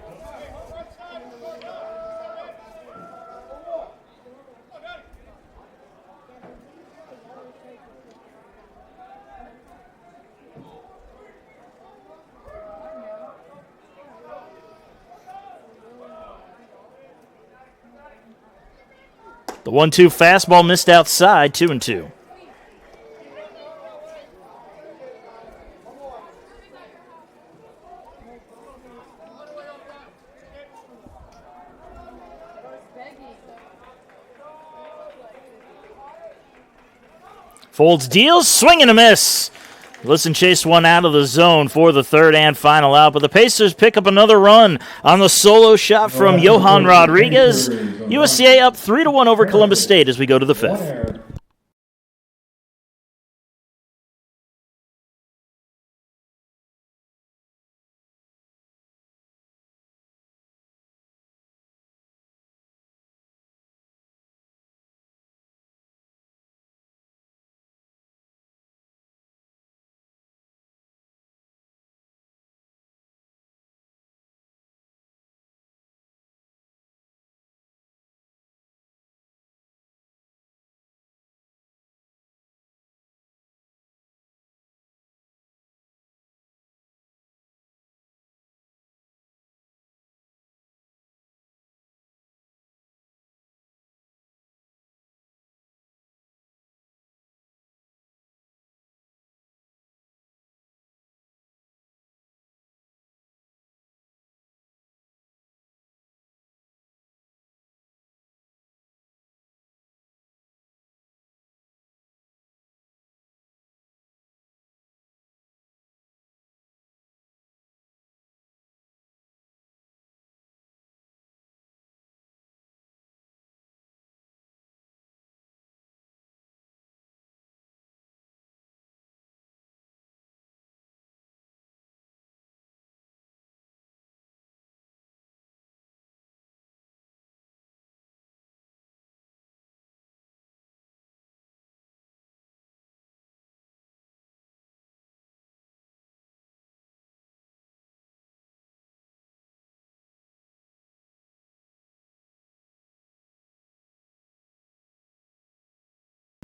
The 1-2 fastball missed outside, 2-2. Folds deals, swing and a miss. Glisson chased one out of the zone for the third and final out, but the Pacers pick up another run on the solo shot from Johan Rodriguez. USCA up 3-1 over Columbus State as we go to the fifth.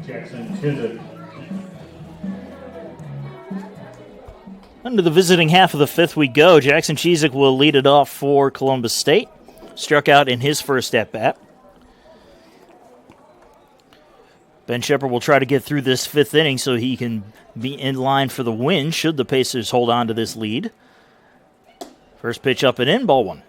Jackson Chisholm.
Under the visiting half of the fifth we go. Jackson Chizik will lead it off for Columbus State. Struck out in his first at-bat. Ben Shepard will try to get through this fifth inning so he can be in line for the win should the Pacers hold on to this lead. First pitch up and in, ball one.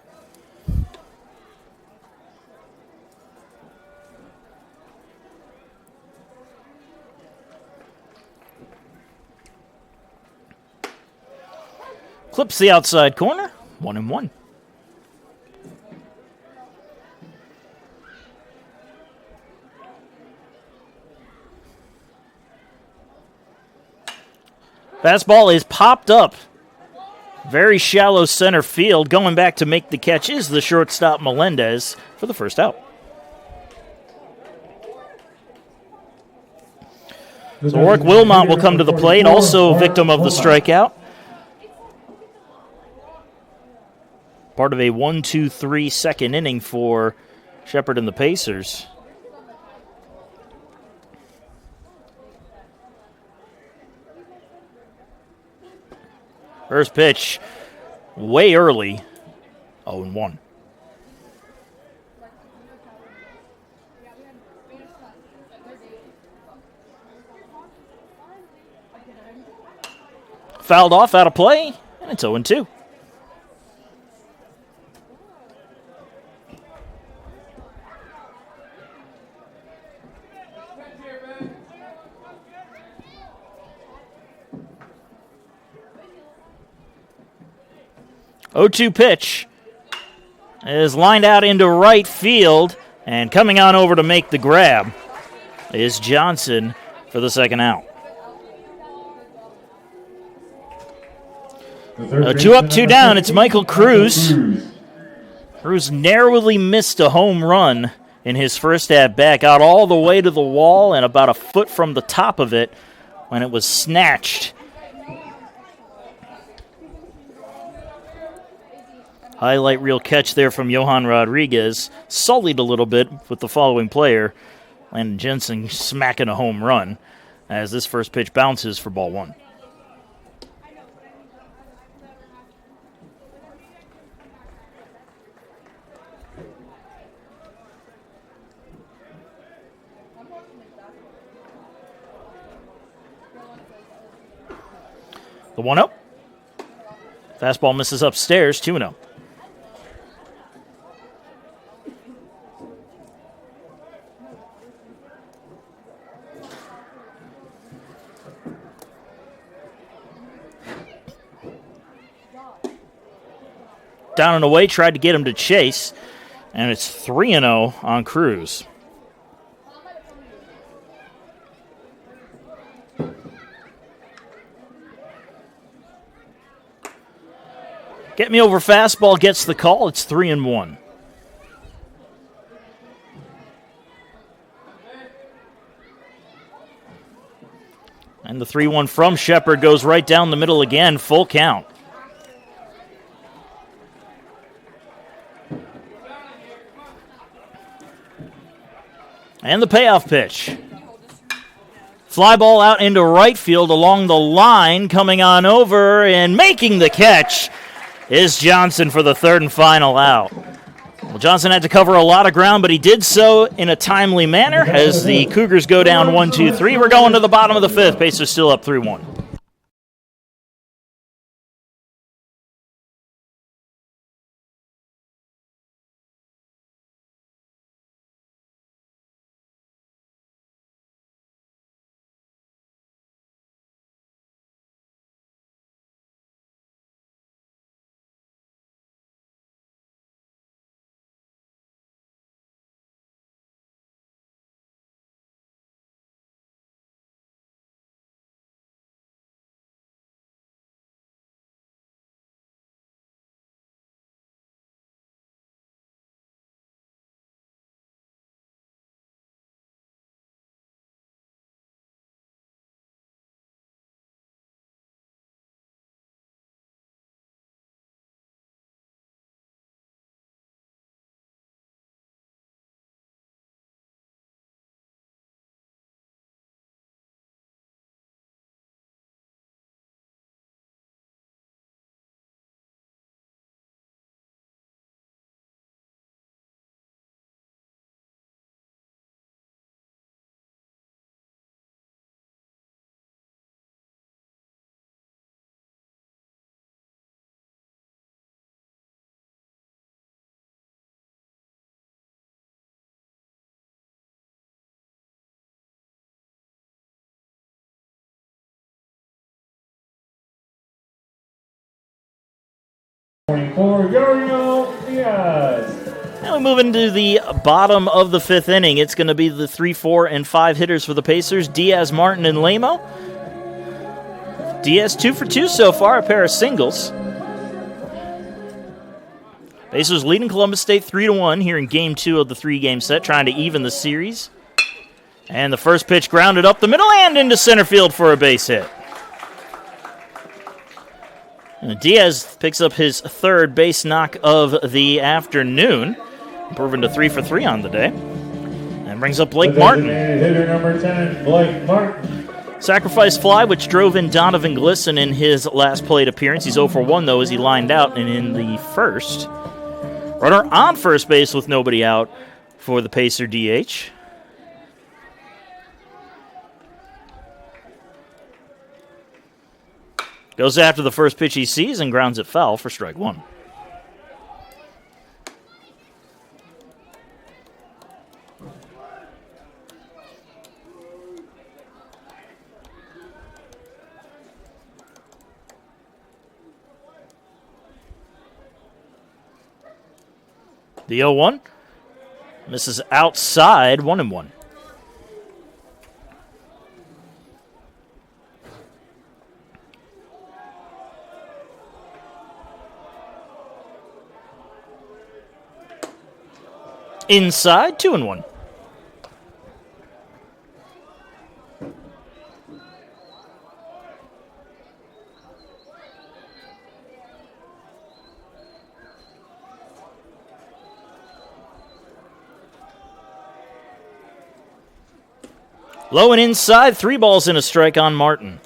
Clips the outside corner, 1-1. Fastball is popped up. Very shallow center field. Going back to make the catch is the shortstop Melendez for the first out. So Warwick Wilmot will come to the plate, also victim of the strikeout. Part of a 1-2-3 second inning for Shepard and the Pacers. First pitch way early, 0-1. Fouled off, out of play, and it's 0-2. O2 pitch is lined out into right field, and coming on over to make the grab is Johnson for the second out. 2 up, 2 down. It's Michael Cruz. Cruz narrowly missed a home run in his first at-bat. Got all the way to the wall and about a foot from the top of it when it was snatched. Highlight reel catch there from Johan Rodriguez. Sullied a little bit with the following player. Landon Jensen smacking a home run as this first pitch bounces for ball 1. The 1-0. Fastball misses upstairs, 2-0. Down and away, tried to get him to chase, and it's 3-0 on Cruz. Get me over fastball gets the call. It's 3-1. And the 3-1 from Shepard goes right down the middle again. Full count. And the payoff pitch. Fly ball out into right field along the line. Coming on over and making the catch is Johnson for the third and final out. Well, Johnson had to cover a lot of ground, but he did so in a timely manner as the Cougars go down 1-2-3. We're going to the bottom of the fifth. Pacers still up 3-1. Now we move into the bottom of the fifth inning. It's going to be the 3, 4, and 5 hitters for the Pacers, Diaz, Martin, and Lamo. Diaz 2 for 2 so far, a pair of singles. Pacers leading Columbus State 3-1 here in Game 2 of the 3-game set, trying to even the series. And the first pitch grounded up the middle and into center field for a base hit. And Diaz picks up his third base knock of the afternoon, improving to 3 for 3 on the day. And brings up Blake Martin.
Hitter number 10, Blake Martin.
Sacrifice fly, which drove in Donovan Glisson in his last plate appearance. He's 0 for 1, though, as he lined out. And in the first, runner on first base with nobody out for the Pacer DH. Goes after the first pitch he sees and grounds it foul for strike one. The 0-1 misses outside, 1-1. Inside, 2-1. Low and inside, 3 balls and a strike on Martin.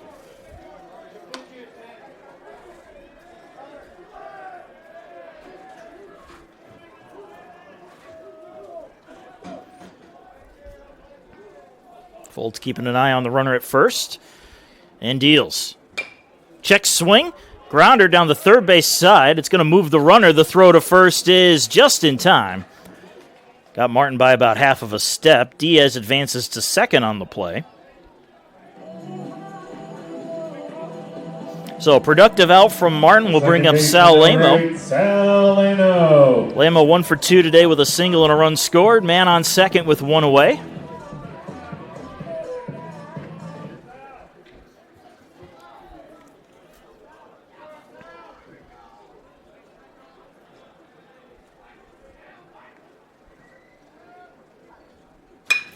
Folds keeping an eye on the runner at first and deals. Check swing, grounder down the third base side. It's going to move the runner. The throw to first is just in time. Got Martin by about half of a step. Diaz advances to second on the play. So a productive out from Martin will bring up Sal Lamo. Lamo 1 for 2 today with a single and a run scored. Man on second with 1 away.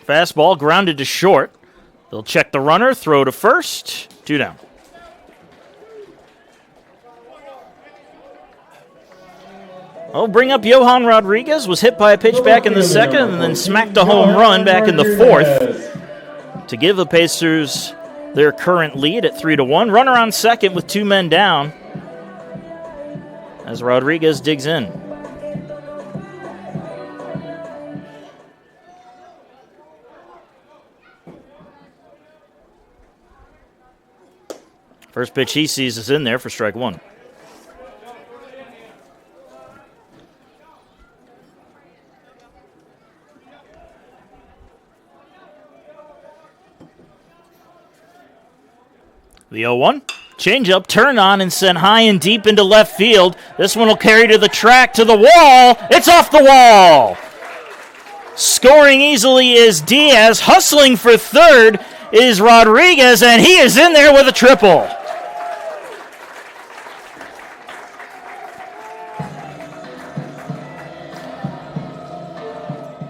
Fastball grounded to short. They'll check the runner, throw to first, 2 down. Oh, bring up Johan Rodriguez. Was hit by a pitch back in the second and then smacked a home run back in the fourth to give the Pacers their current lead at 3-1. Runner on second with 2 men down as Rodriguez digs in. First pitch he sees is in there for strike one. The 0-1. Changeup, turn on, and sent high and deep into left field. This one will carry to the track, to the wall. It's off the wall. Scoring easily is Diaz. Hustling for third is Rodriguez, and he is in there with a triple.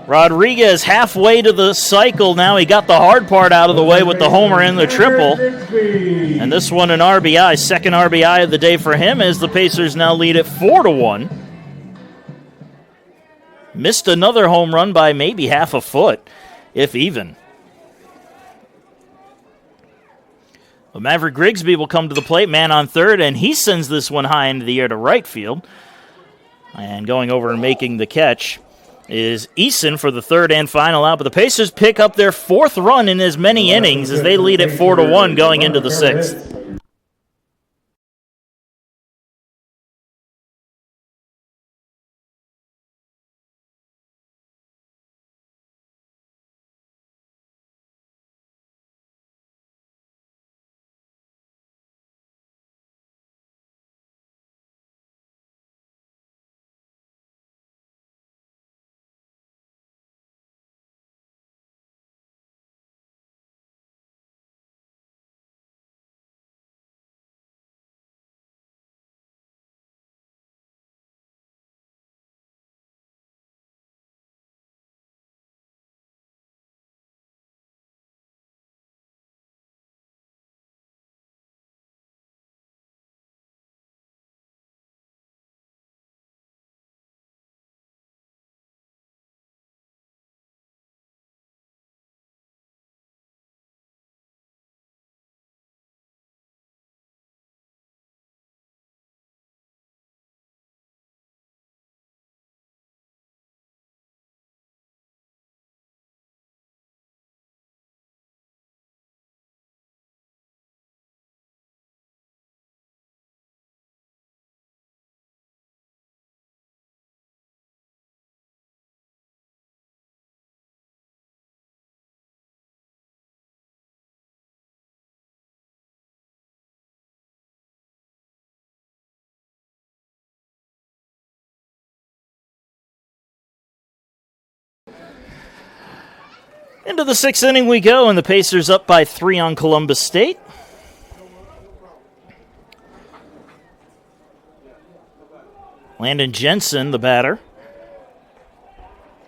Rodriguez halfway to the cycle now. He got the hard part out of the way with the homer and the triple. And this one an RBI, second RBI of the day for him as the Pacers now lead at 4-1. Missed another home run by maybe half a foot, if even. But Maverick Grigsby will come to the plate, man on third, and he sends this one high into the air to right field. And going over and making the catch is Eason for the third and final out. But the Pacers pick up their 4th run in as many innings as they lead at 4-1 going into the 6th. Into the 6th inning we go, and the Pacers up by 3 on Columbus State. Landon Jensen, the batter,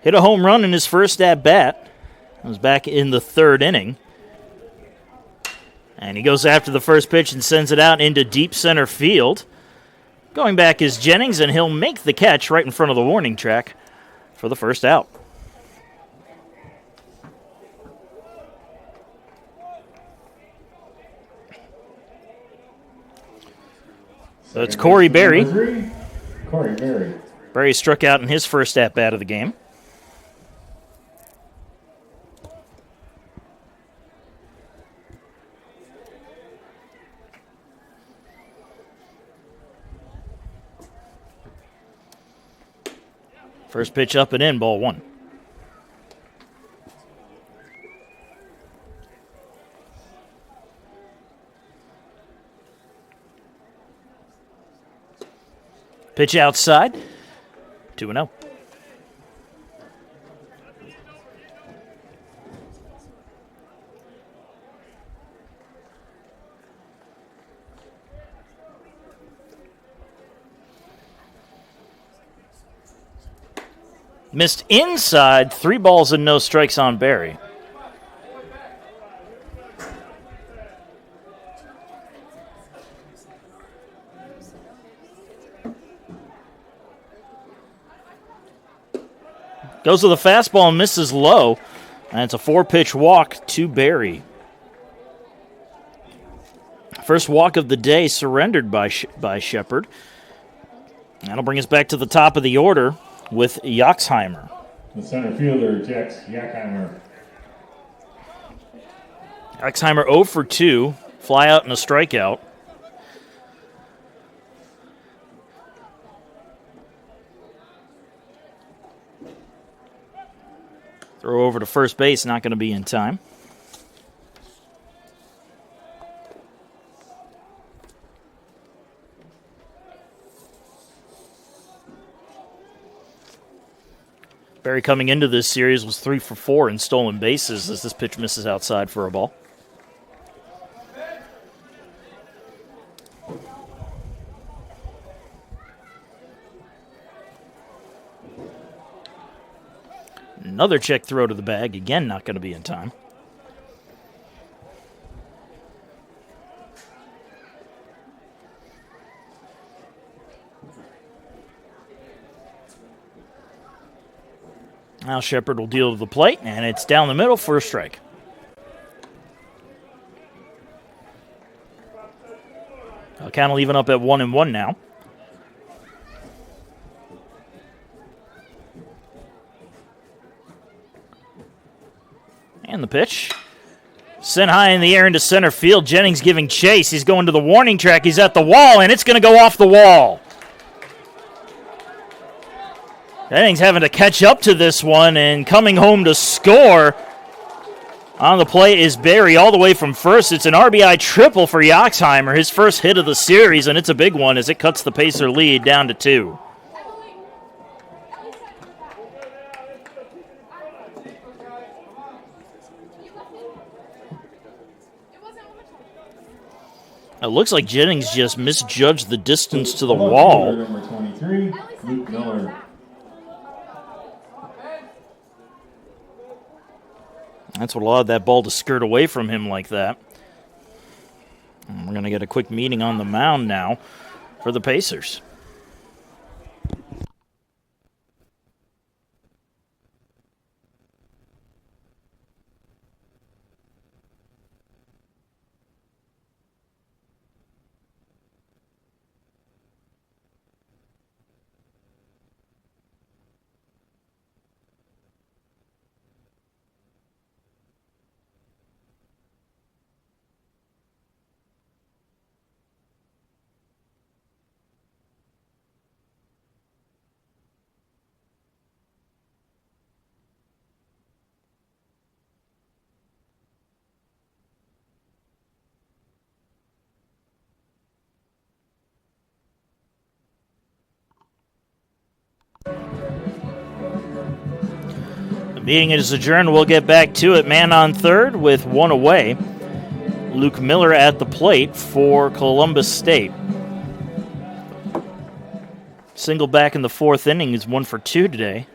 hit a home run in his first at-bat. It was back in the 3rd inning. And he goes after the first pitch and sends it out into deep center field. Going back is Jennings, and he'll make the catch right in front of the warning track for the first out. So it's Corey Berry.
Corey Berry.
Berry struck out in his first at-bat of the game. First pitch up and in, ball 1. Pitch outside, 2-0. Missed inside, 3 balls and no strikes on Berry. Goes with a fastball and misses low. And it's a 4-pitch walk to Berry. First walk of the day surrendered by Shepard. That'll bring us back to the top of the order with Yoxheimer.
The center fielder, Jax Yackheimer.
Yoxheimer 0 for 2. Fly out and a strikeout. Throw over to first base, not going to be in time. Berry coming into this series was 3 for 4 in stolen bases as this pitch misses outside for a ball. Another check throw to the bag. Again, not going to be in time. Now Shepard will deal to the plate, and it's down the middle for a strike. Count will even up at 1-1 now. And the pitch. Sent high in the air into center field. Jennings giving chase. He's going to the warning track. He's at the wall, and it's going to go off the wall. Jennings having to catch up to this one, and coming home to score on the play is Berry all the way from first. It's an RBI triple for Yoxheimer, his first hit of the series, and it's a big one as it cuts the Pacer lead down to 2. It looks like Jennings just misjudged the distance to the wall.
Number 23, Luke Miller.
That's what allowed that ball to skirt away from him like that. And we're going to get a quick meeting on the mound now for the Pacers. Meeting is adjourned. We'll get back to it. Man on third with one away. Luke Miller at the plate for Columbus State. Single back in the fourth inning is 1 for 2 today.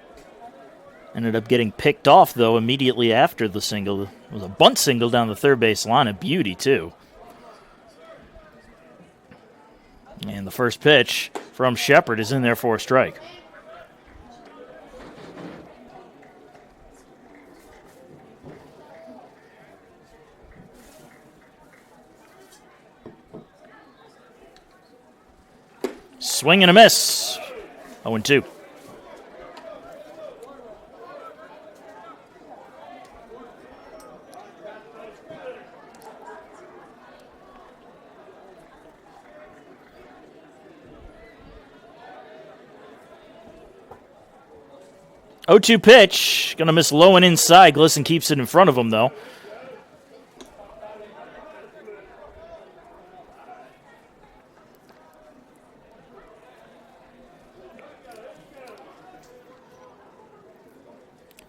Ended up getting picked off, though, immediately after the single. It was a bunt single down the third base line. A beauty, too. And the first pitch from Shepard is in there for a strike. Swing and a miss. 0-2. Oh-2 pitch. Going to miss low and inside. Glisson keeps it in front of him, though.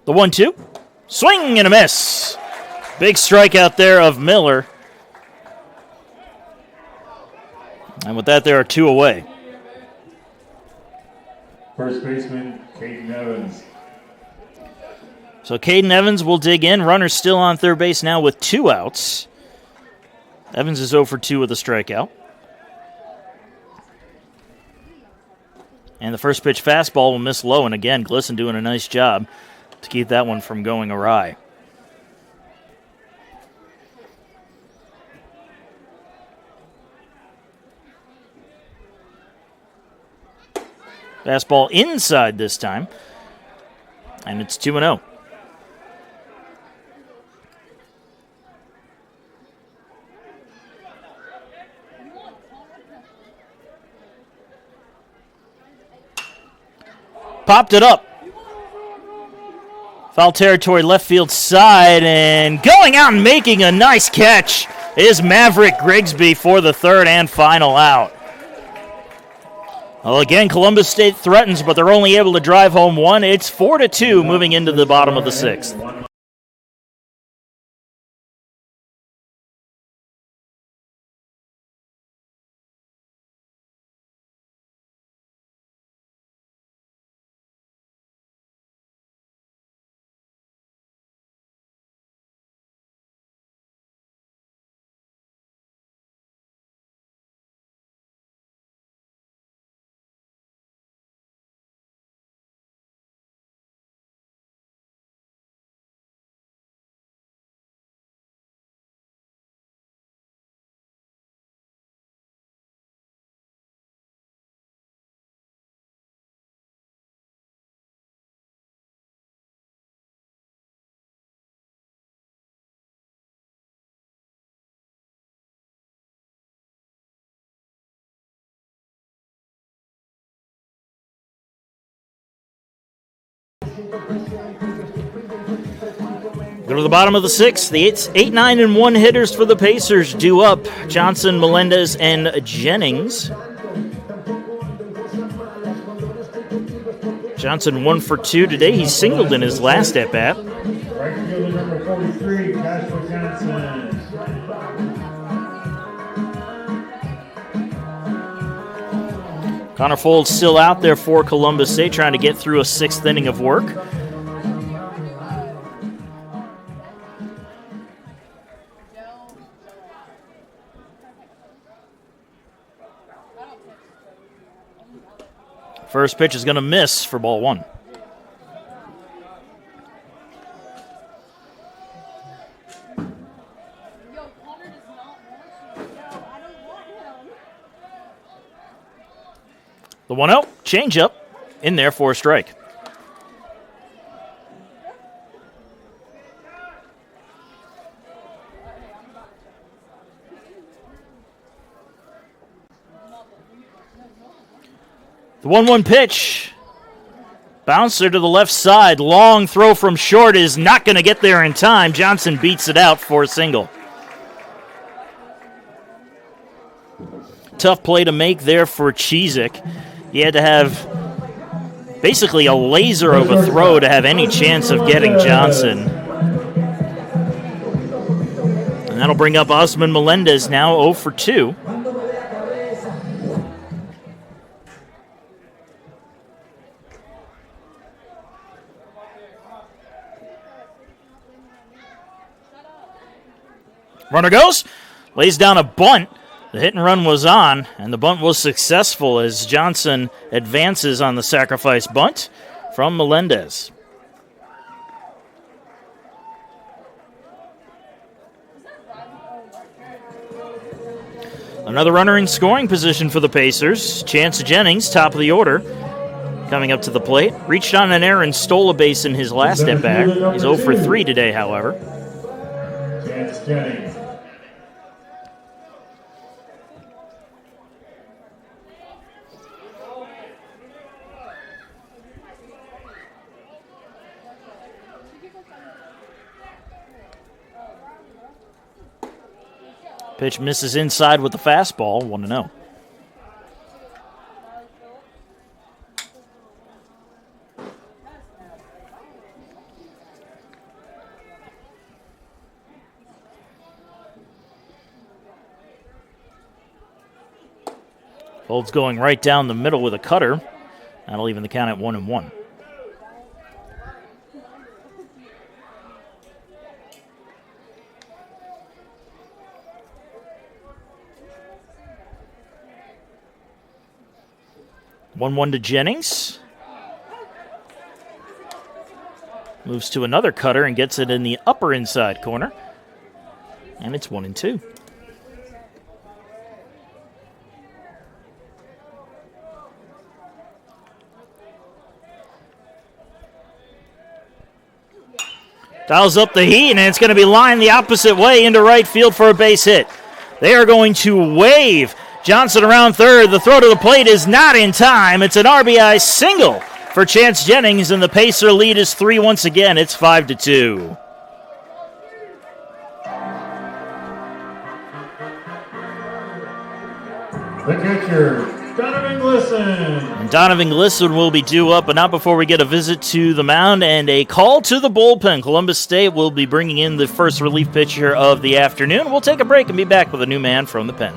The 1-2. Swing and a miss. Big strikeout there of Miller. And with that, there are 2 away.
First baseman, Caden Evans.
So Caden Evans will dig in. Runner still on third base now with 2 outs. Evans is 0 for 2 with a strikeout. And the first pitch fastball will miss low. And again, Glisson doing a nice job to keep that one from going awry. Fastball inside this time. And it's 2-0. Popped it up. Foul territory, left field side, and going out and making a nice catch is Maverick Grigsby for the third and final out. Well, again, Columbus State threatens, but they're only able to drive home one. It's 4-2 moving into the bottom of the sixth. Go to the bottom of the sixth. The 8, 9, and 1 hitters for the Pacers due up. Johnson, Melendez, and Jennings. Johnson 1 for 2 today. He singled in his last at-bat.
Right fielder number 43, Joshua Johnson.
Connor Fold's still out there for Columbus State, trying to get through a 6th inning of work. First pitch is going to miss for ball 1. The 1-0, changeup in there for a strike. The 1-1 pitch. Bouncer to the left side. Long throw from short is not going to get there in time. Johnson beats it out for a single. Tough play to make there for Chizik. He had to have basically a laser of a throw to have any chance of getting Johnson. And that'll bring up Osman Melendez now 0 for 2. Runner goes, lays down a bunt. The hit and run was on, and the bunt was successful as Johnson advances on the sacrifice bunt from Melendez. Another runner in scoring position for the Pacers. Chance Jennings, top of the order, coming up to the plate. Reached on an error and stole a base in his last at-bat. He's 0 for 3 today, however.
Chance Jennings.
Pitch misses inside with the fastball, 1-0. Folds going right down the middle with a cutter. That'll even the count at 1-1. One to Jennings. Moves to another cutter and gets it in the upper inside corner. And it's 1-2. Dials up the heat, and it's going to be lined the opposite way into right field for a base hit. They are going to wave Johnson around third. The throw to the plate is not in time. It's an RBI single for Chance Jennings, and the Pacer lead is 3 once again. It's 5-2.
The catcher, Donovan Glisson.
And Donovan Glisson will be due up, but not before we get a visit to the mound and a call to the bullpen. Columbus State will be bringing in the first relief pitcher of the afternoon. We'll take a break and be back with a new man from the pen.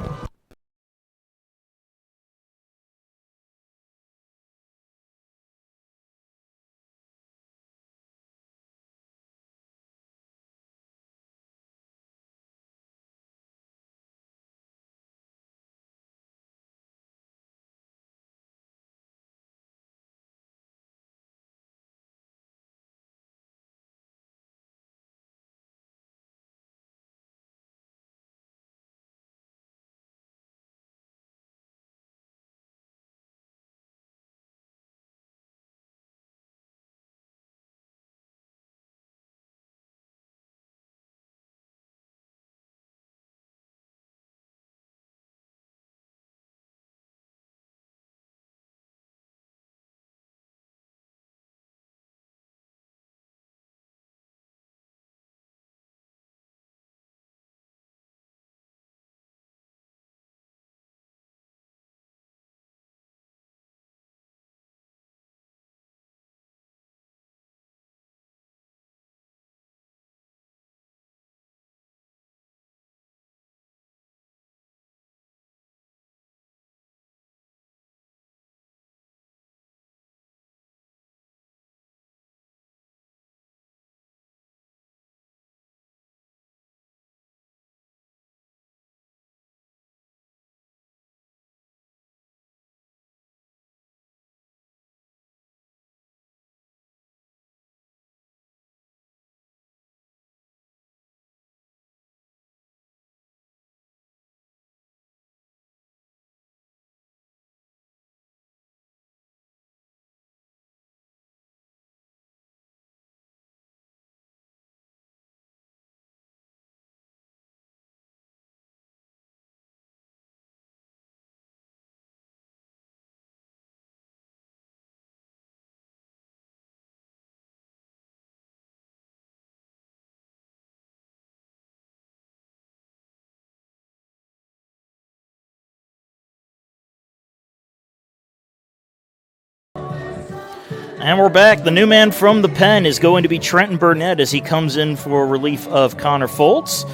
And we're back. The new man from the pen is going to be Trenton Burnett as he comes in for relief of Connor Foltz.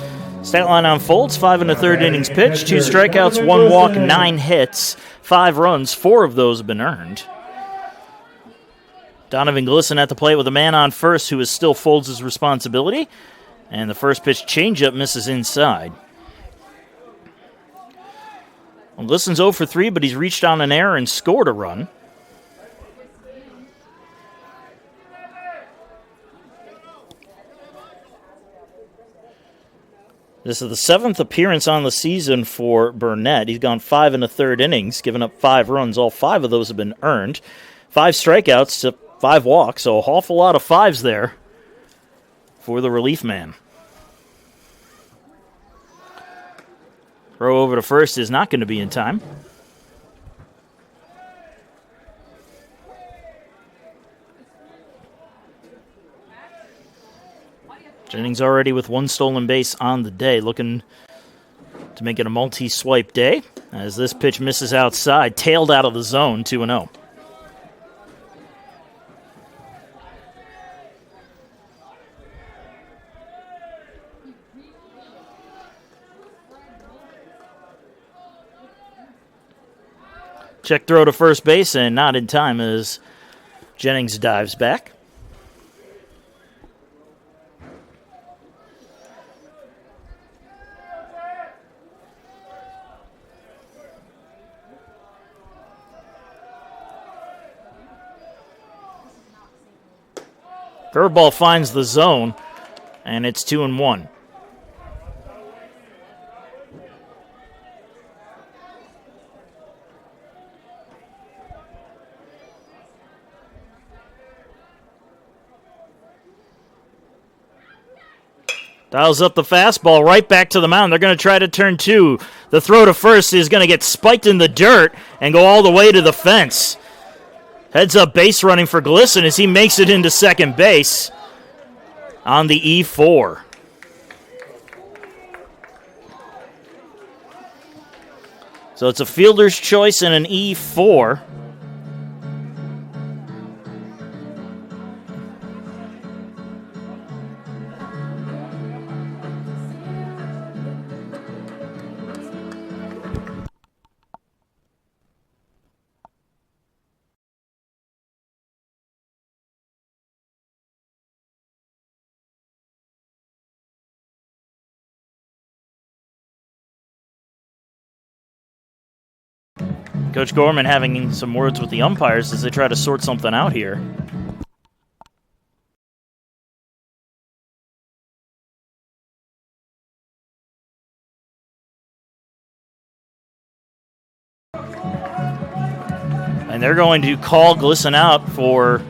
Stat line on Foltz, 5 1/3 innings pitched, 2 strikeouts, 1 walk, 9 hits, 5 runs, 4 of those have been earned. Donovan Glisson at the plate with a man on first who is still Foltz' responsibility. And the first pitch changeup misses inside. Well, Glisson's 0 for 3, but he's reached on an error and scored a run. This is the 7th appearance on the season for Burnett. He's gone 5 1/3 innings, given up 5 runs. All 5 of those have been earned. 5 strikeouts to 5 walks, so an awful lot of 5s there for the relief man. Throw over to first is not going to be in time. Jennings already with 1 stolen base on the day, looking to make it a multi-swipe day as this pitch misses outside, tailed out of the zone, 2-0. Check throw to first base and not in time as Jennings dives back. Curveball finds the zone, and it's 2-1. Dials up the fastball right back to the mound. They're going to try to turn 2. The throw to first is going to get spiked in the dirt and go all the way to the fence. Heads up base running for Glisson as he makes it into second base on the E4. So it's a fielder's choice and an E4. Coach Gorman having some words with the umpires as they try to sort something out here. And they're going to call Glisson out for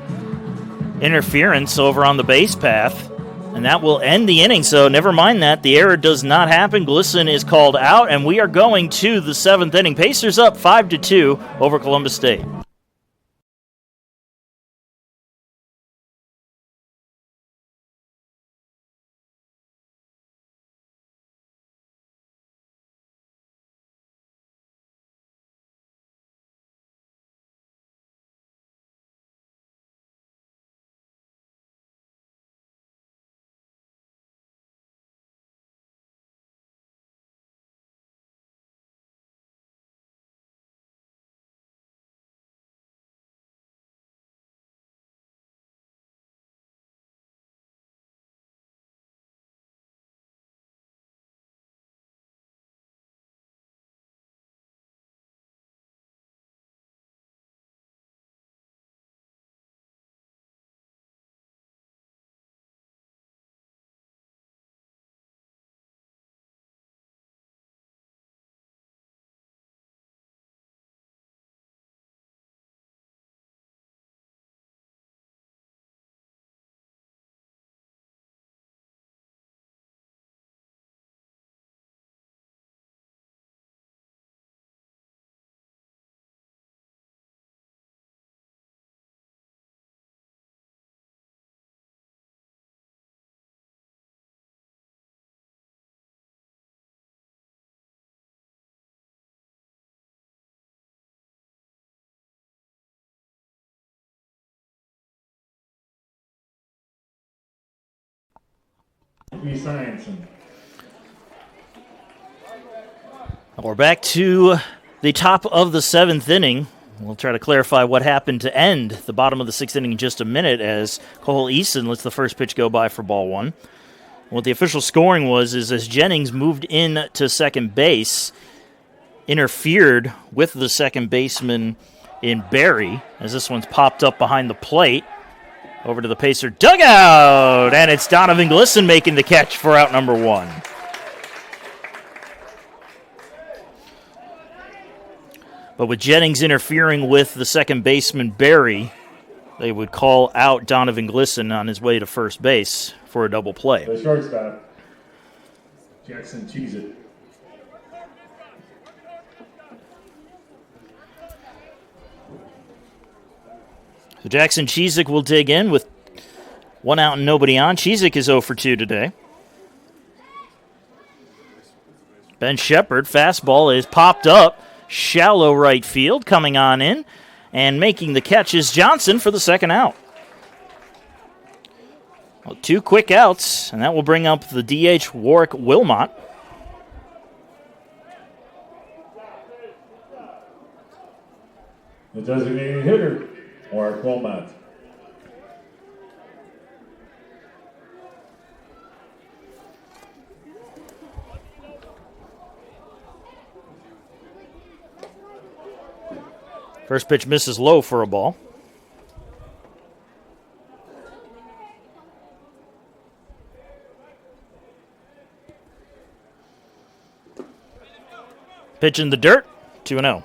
interference over on the base path. And that will end the inning, so never mind that. The error does not happen. Glisson is called out, and we are going to the 7th inning. Pacers up 5-2 over Columbus State.
E. Scienson.
We're back to the top of the 7th inning. We'll try to clarify what happened to end the bottom of the 6th inning in just a minute as Cole Eason lets the first pitch go by for ball 1. What the official scoring was is as Jennings moved in to second base, interfered with the second baseman in Barry as this one's popped up behind the plate. Over to the Pacer dugout, and it's Donovan Glisson making the catch for out number 1. But with Jennings interfering with the second baseman, Barry, they would call out Donovan Glisson on his way to first base for a double play.
The shortstop, Jackson Cheez-It.
So Jackson Cheezick will dig in with 1 out and nobody on. Cheezick is 0 for 2 today. Ben Shepard, fastball is popped up. Shallow right field, coming on in, and making the catch is Johnson for the second out. Well, 2 quick outs, and that will bring up the DH Warwick Wilmot.
The designated hitter, Warwick Wilmot.
First pitch misses low for a ball. Pitch in the dirt, 2-0.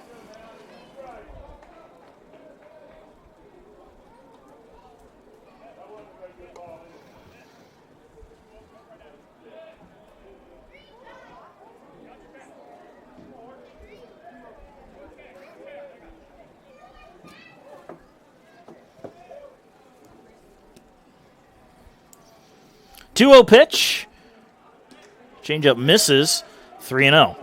Two-0 pitch. Changeup misses. 3-0.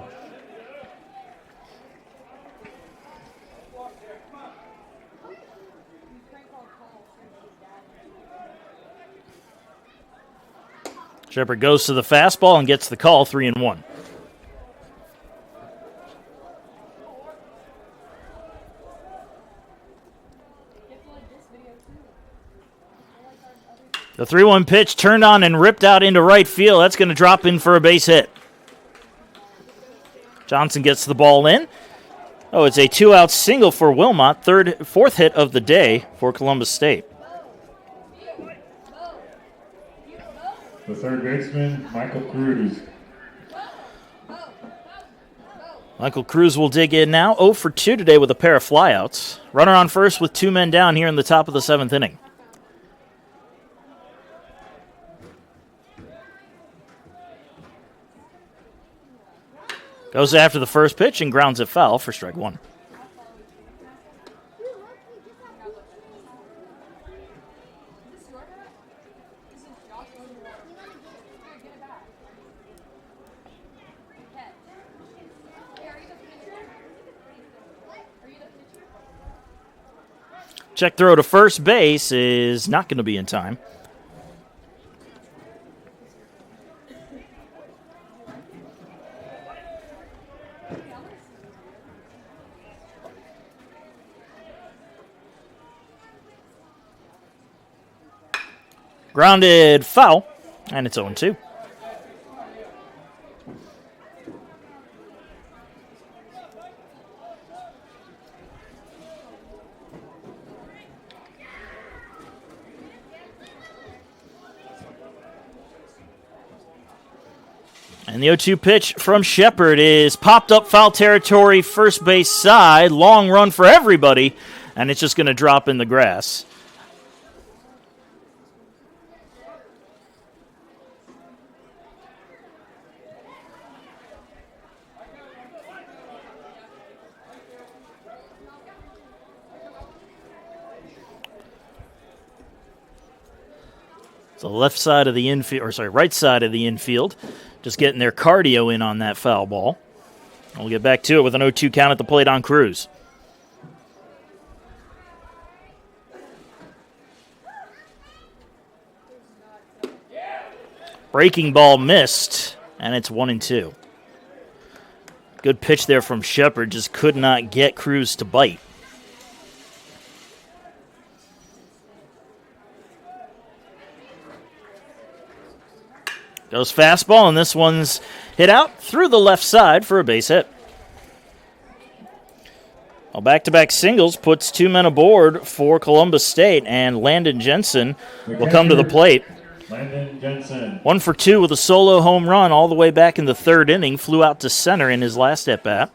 Shepard goes to the fastball and gets the call. 3-1. The 3-1 pitch turned on and ripped out into right field. That's going to drop in for a base hit. Johnson gets the ball in. Oh, it's a 2-out single for Wilmot. Fourth hit of the day for Columbus State.
The third baseman, Michael Cruz.
Michael Cruz will dig in now. 0 for 2 today with a pair of flyouts. Runner on first with 2 men down here in the top of the 7th inning. Goes after the first pitch and grounds it foul for strike 1. Check throw to first base is not going to be in time. Grounded foul, and it's 0-2. And the 0-2 pitch from Shepard is popped up foul territory, first base side. Long run for everybody, and it's just going to drop in the grass. So left side of the infield, right side of the infield, just getting their cardio in on that foul ball. We'll get back to it with an 0-2 count at the plate on Cruz. Breaking ball missed, and it's 1-2. Good pitch there from Shepard, just could not get Cruz to bite. Goes fastball, and this one's hit out through the left side for a base hit. Well, back-to-back singles puts 2 men aboard for Columbus State, and Landon Jensen will come to the plate.
Landon Jensen.
1 for 2 with a solo home run all the way back in the 3rd inning. Flew out to center in his last at-bat.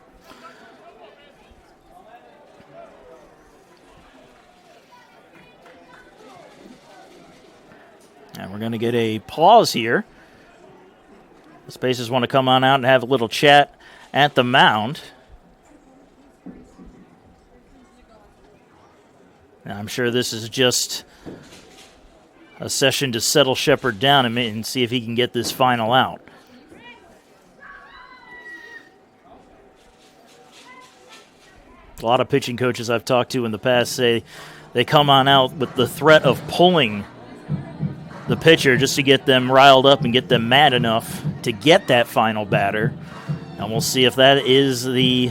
And we're going to get a pause here. The Spacers want to come on out and have a little chat at the mound. Now, I'm sure this is just a session to settle Shepard down and see if he can get this final out. A lot of pitching coaches I've talked to in the past say they come on out with the threat of pulling the pitcher just to get them riled up and get them mad enough to get that final batter. And we'll see if that is the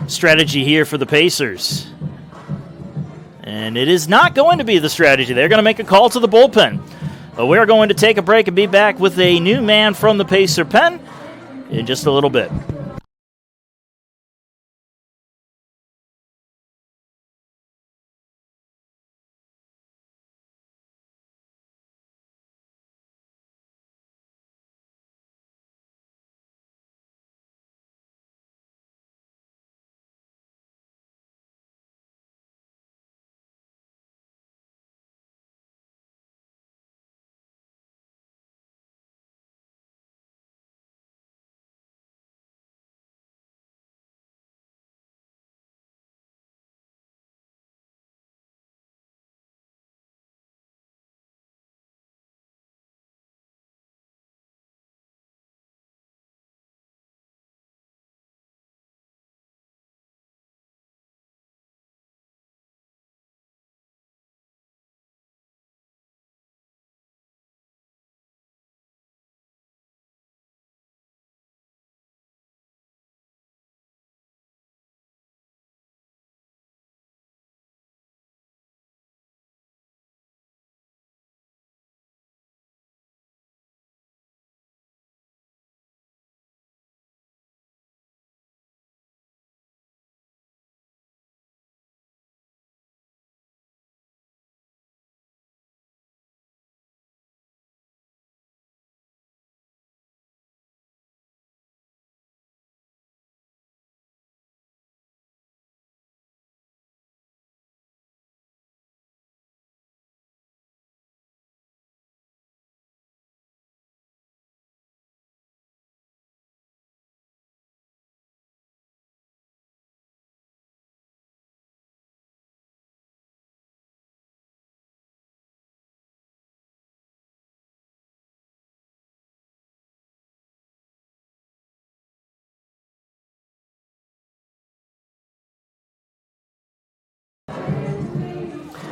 strategy here for the Pacers. And it is not going to be the strategy. They're going to make a call to the bullpen. But we're going to take a break and be back with a new man from the Pacer pen in just a little bit.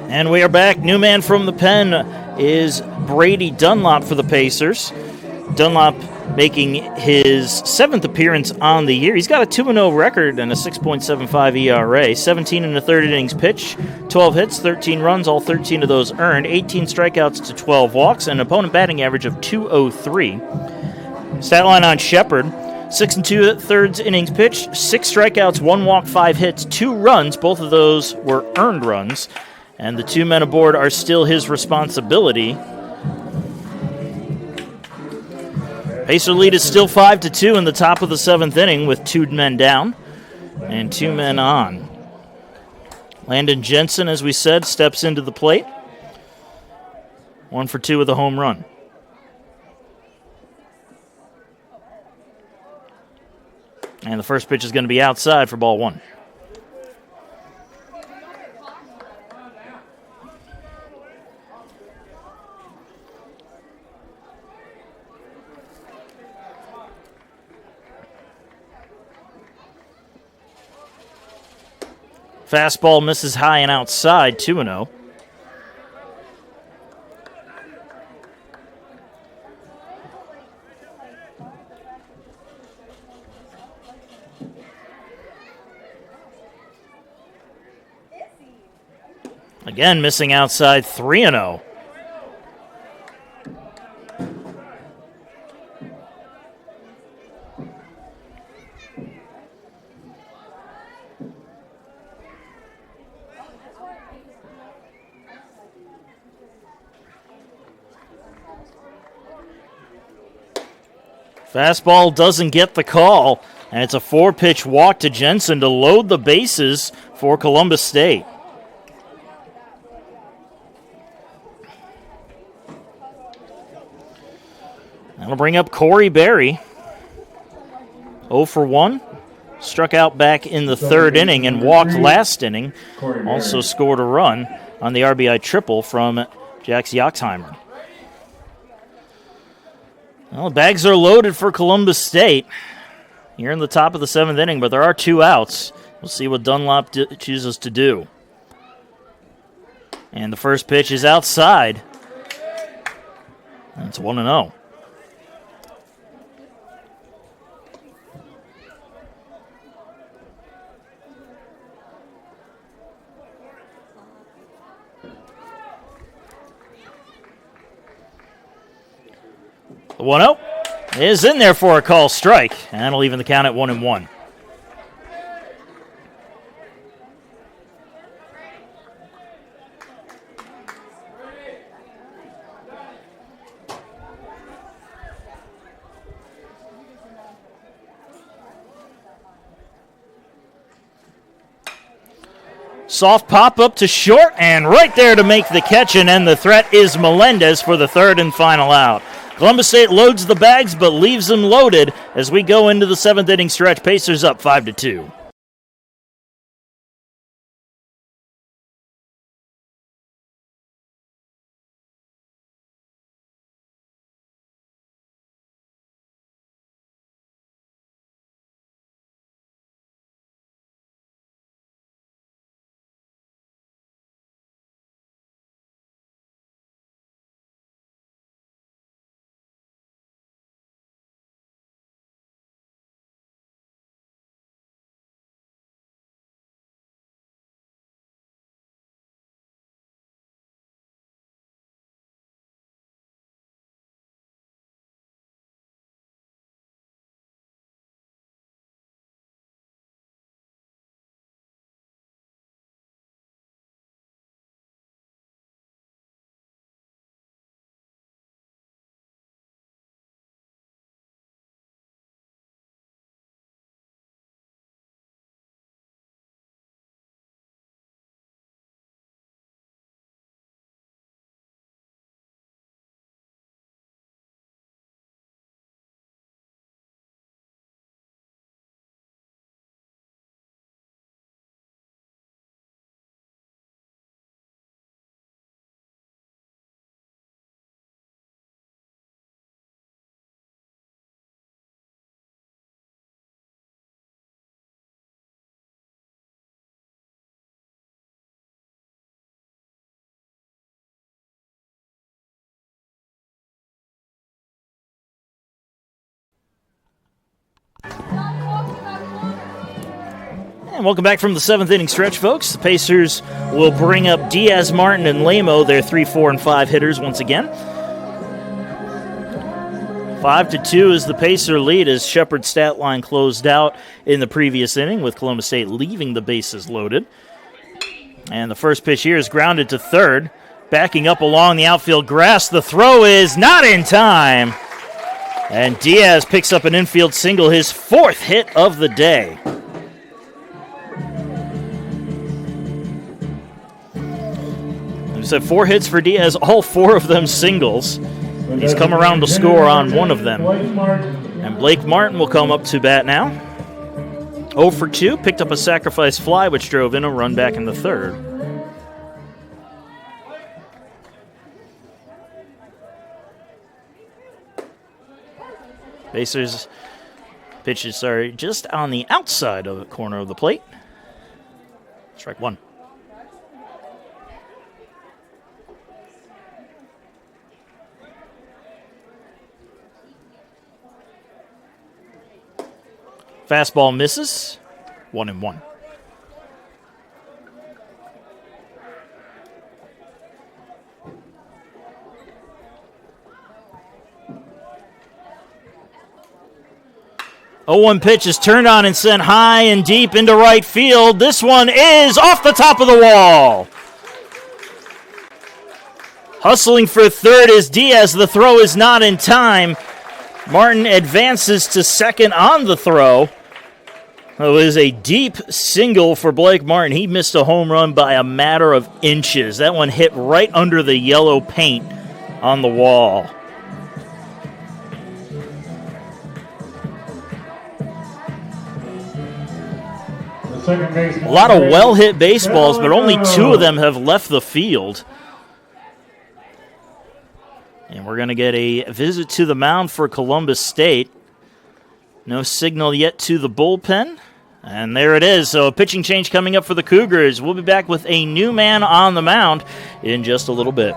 And we are back. New man from the pen is Brady Dunlop for the Pacers. Dunlop making his 7th appearance on the year. He's got a 2-0 record and a 6.75 ERA. 17 in the 3rd innings pitch, 12 hits, 13 runs, all 13 of those earned, 18 strikeouts to 12 walks, and an opponent batting average of .203. Stat line on Shepard, 6 and 2/3 innings pitched, 6 strikeouts, 1 walk, 5 hits, 2 runs. Both of those were earned runs. And the 2 men aboard are still his responsibility. Pacer lead is still 5-2 in the top of the 7th inning with 2 men down and 2 men on. Landon Jensen, as we said, steps into the plate. 1 for 2 with a home run. And the first pitch is going to be outside for ball 1. Fastball misses high and outside, 2-0. Again, missing outside 3-0. Fastball doesn't get the call, and it's a 4-pitch walk to Jensen to load the bases for Columbus State. That'll bring up Corey Berry. 0 for 1. Struck out back in the third inning and walked last inning. Also scored a run on the RBI triple from Jax Yochtheimer. Well, the bags are loaded for Columbus State here in the top of the 7th inning, but there are 2 outs. We'll see what Dunlop chooses to do. And the first pitch is outside. And it's 1-0. The 1-0 is in there for a call strike, and that'll even the count at 1-1. Soft pop up to short, and right there to make the catch and end the threat is Melendez for the third and final out. Columbus State loads the bags but leaves them loaded as we go into the 7th inning stretch. Pacers up 5-2. And welcome back from the 7th inning stretch, folks. The Pacers will bring up Diaz, Martin, and Lamo, their 3, 4, and 5 hitters once again. 5-2 is the Pacer lead as Shepard's stat line closed out in the previous inning with Columbus State leaving the bases loaded. And the first pitch here is grounded to third. Backing up along the outfield grass. The throw is not in time. And Diaz picks up an infield single, his 4th hit of the day. We said 4 hits for Diaz, all 4 of them singles. He's come around to score on 1 of them. And Blake Martin will come up to bat now. 0 for 2, picked up a sacrifice fly, which drove in a run back in the third. Pacers pitches just on the outside of the corner of the plate. Strike 1. Fastball misses. 1-1. 0-1 pitch is turned on and sent high and deep into right field. This one is off the top of the wall. Hustling for third is Diaz. The throw is not in time. Martin advances to second on the throw. It was a deep single for Blake Martin. He missed a home run by a matter of inches. That one hit right under the yellow paint on the wall.
A
lot of well-hit baseballs, but only 2 of them have left the field. And we're going to get a visit to the mound for Columbus State. No signal yet to the bullpen. And there it is. So a pitching change coming up for the Cougars. We'll be back with a new man on the mound in just a little bit.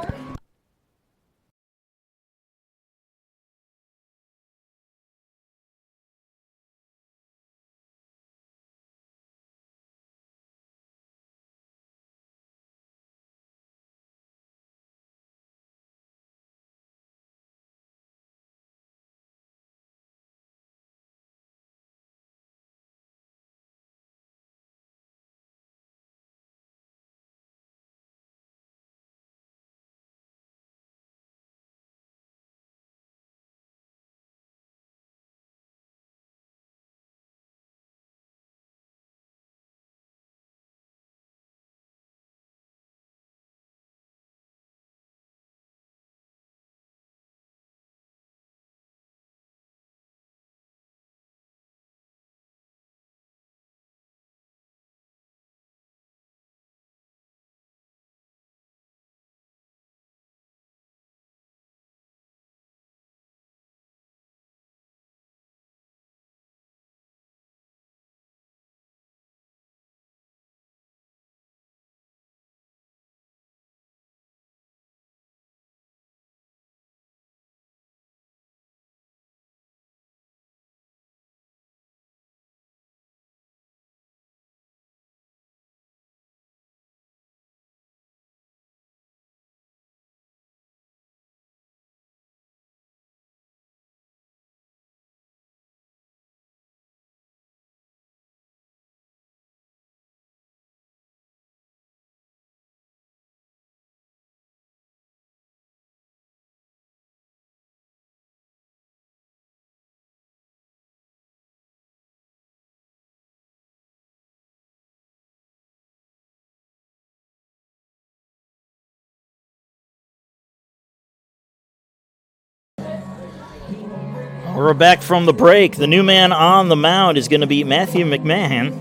We're back from the break. The new man on the mound is going to be Matthew McMahon,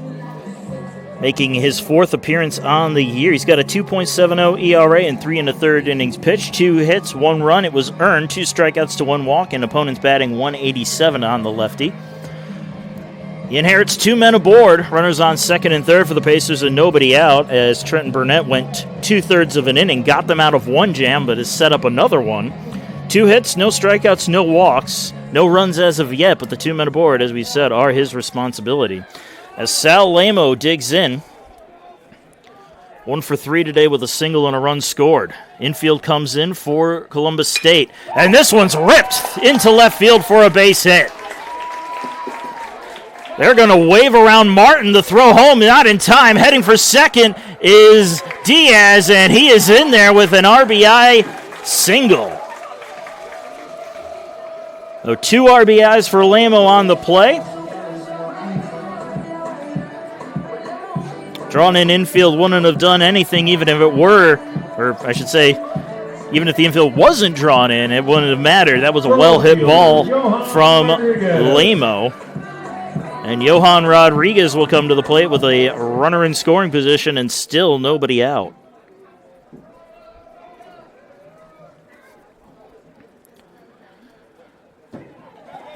making his 4th appearance on the year. He's got a 2.70 ERA and 3 1/3 innings pitched, 2 hits, 1 run. It was earned, 2 strikeouts to 1 walk, and opponents batting .187 on the lefty. He inherits 2 men aboard, runners on second and third for the Pacers and nobody out, as Trenton Burnett went 2/3 of an inning, got them out of 1 jam, but has set up another one. 2 hits, no strikeouts, no walks, no runs as of yet, but the 2 men aboard, as we said, are his responsibility. As Sal Lamo digs in, 1 for 3 today with a single and a run scored. Infield comes in for Columbus State, and this one's ripped into left field for a base hit. They're going to wave around Martin. The throw home, not in time. Heading for second is Diaz, and he is in there with an RBI single. So 2 RBIs for Lamo on the play. Drawn in infield wouldn't have done anything even if it were, or I should say, even if the infield wasn't drawn in, it wouldn't have mattered. That was a well-hit ball from Lamo. And Johan Rodriguez will come to the plate with a runner in scoring position and still nobody out.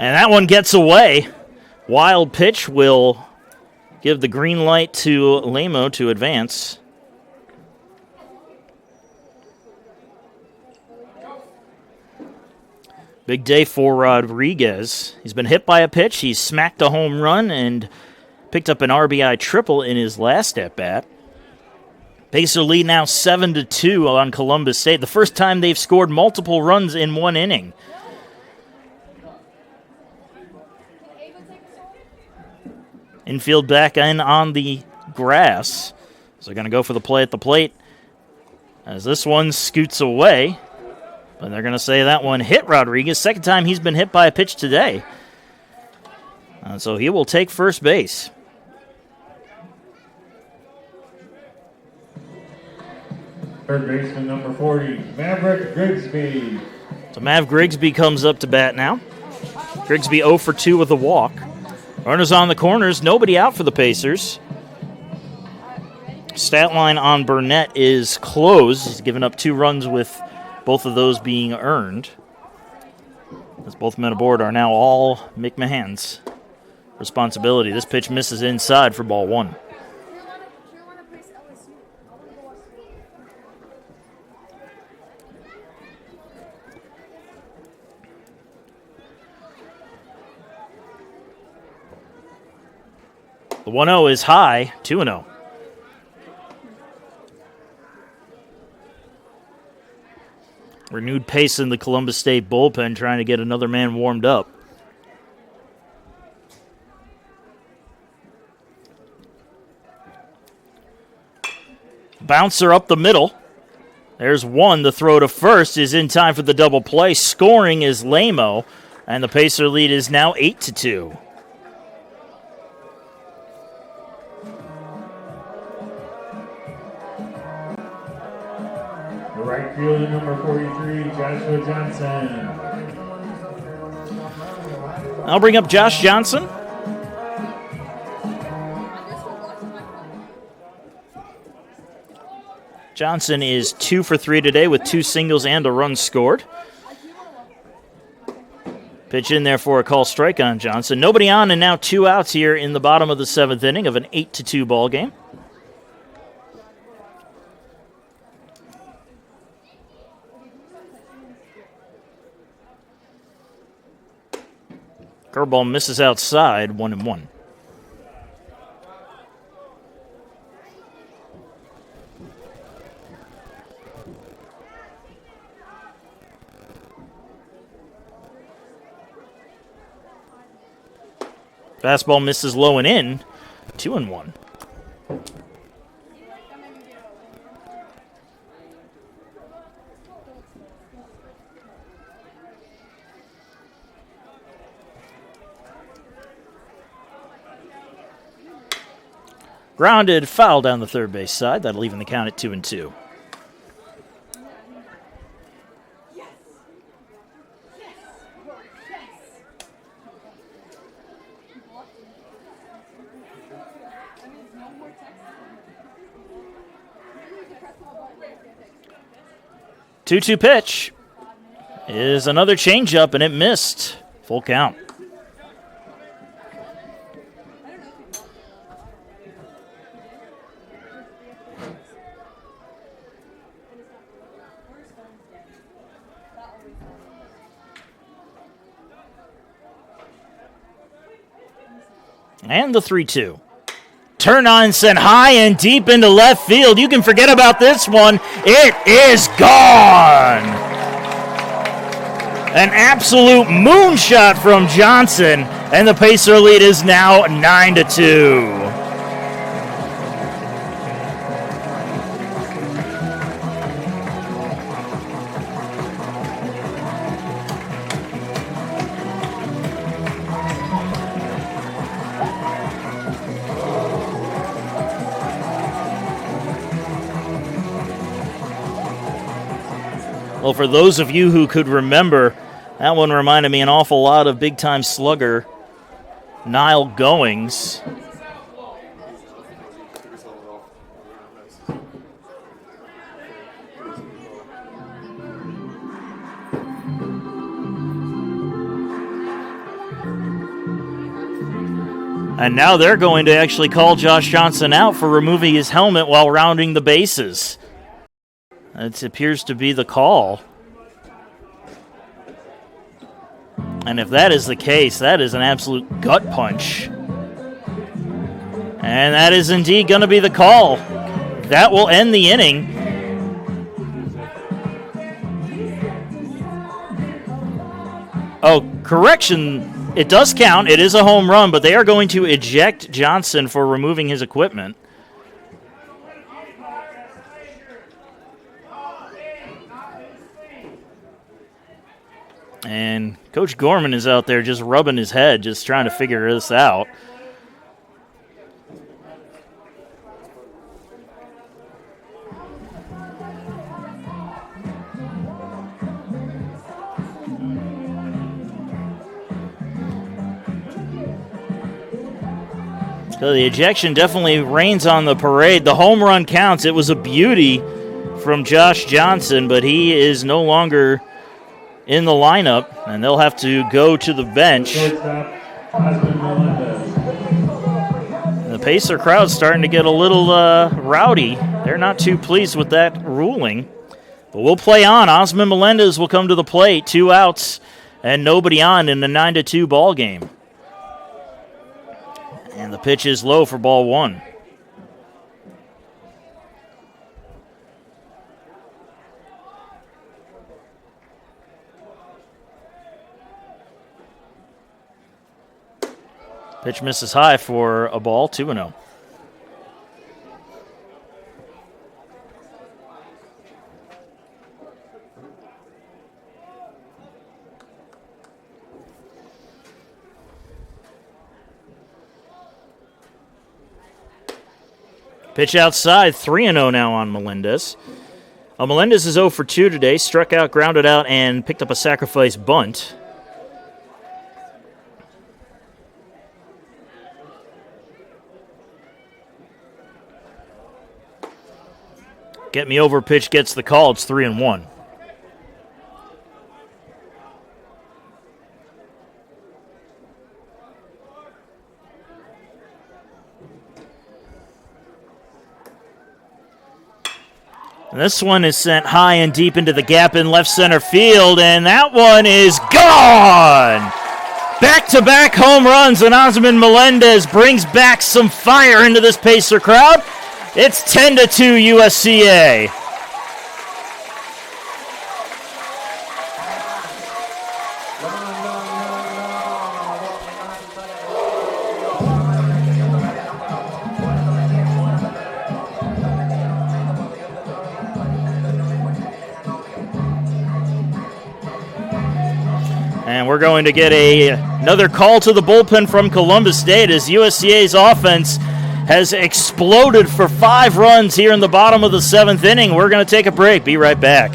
And that one gets away. Wild pitch will give the green light to Lamo to advance. Big day for Rodriguez. He's been hit by a pitch. He's smacked a home run and picked up an RBI triple in his last at-bat. Pacer lead now 7-2 on Columbus State. The first time they've scored multiple runs in 1 inning. Infield back in on the grass. So they're going to go for the play at the plate as this one scoots away. But they're going to say that one hit Rodriguez. Second time he's been hit by a pitch today. So he will take first base.
Third baseman number 40, Maverick Grigsby.
So Mav Grigsby comes up to bat now. Grigsby 0 for 2 with a walk. Runners on the corners, nobody out for the Pacers. Stat line on Burnett is closed. He's given up 2 runs with both of those being earned. As both men aboard are now all McMahon's responsibility. This pitch misses inside for ball 1. The 1-0 is high, 2-0. Renewed pace in the Columbus State bullpen, trying to get another man warmed up. Bouncer up the middle. There's one. The throw to first is in time for the double play. Scoring is Lamo, and the Pacer lead is now 8-2.
The right fielder number 43, Joshua Johnson.
I'll bring up Josh Johnson. Johnson is 2 for 3 today with 2 singles and a run scored. Pitch in there for a call strike on Johnson. Nobody on and now 2 outs here in the bottom of the 7th inning of an 8-2 ball game. Curveball misses outside, 1-1. Fastball misses low and in, 2-1. Grounded, foul down the third base side. That'll even the count at 2-2. Two-two pitch is another changeup, and it missed. Full count. And the 3-2. Turn on, sent high and deep into left field. You can forget about this one. It is gone. An absolute moonshot from Johnson, and the Pacer lead is now 9-2. Well, for those of you who could remember, that one reminded me an awful lot of big-time slugger Nile Goings. And now they're going to actually call Josh Johnson out for removing his helmet while rounding the bases. It appears to be the call. And if that is the case, that is an absolute gut punch. And that is indeed going to be the call. That will end the inning. Oh, correction. It does count. It is a home run, but they are going to eject Johnson for removing his equipment. And Coach Gorman is out there just rubbing his head, just trying to figure this out. So the ejection definitely rains on the parade. The home run counts. It was a beauty from Josh Johnson, but he is no longer in the lineup, and they'll have to go to the bench. And the Pacer crowd's starting to get a little rowdy. They're not too pleased with that ruling. But we'll play on. Osmond Melendez will come to the plate. 2 outs and nobody on in the 9-2 ball game. And the pitch is low for ball 1. Pitch misses high for a ball, 2-0. Pitch outside, 3-0 now on Melendez. Melendez is 0 for 2 today, struck out, grounded out, and picked up a sacrifice bunt. Get me over pitch gets the call. It's 3-1. And this one is sent high and deep into the gap in left center field, and that one is gone! Back-to-back home runs, and Osmond Melendez brings back some fire into this Pacer crowd. It's 10-2 USCA. And we're going to get another call to the bullpen from Columbus State as USCA's offense has exploded for 5 runs here in the bottom of the 7th inning. We're going to take a break. Be right back.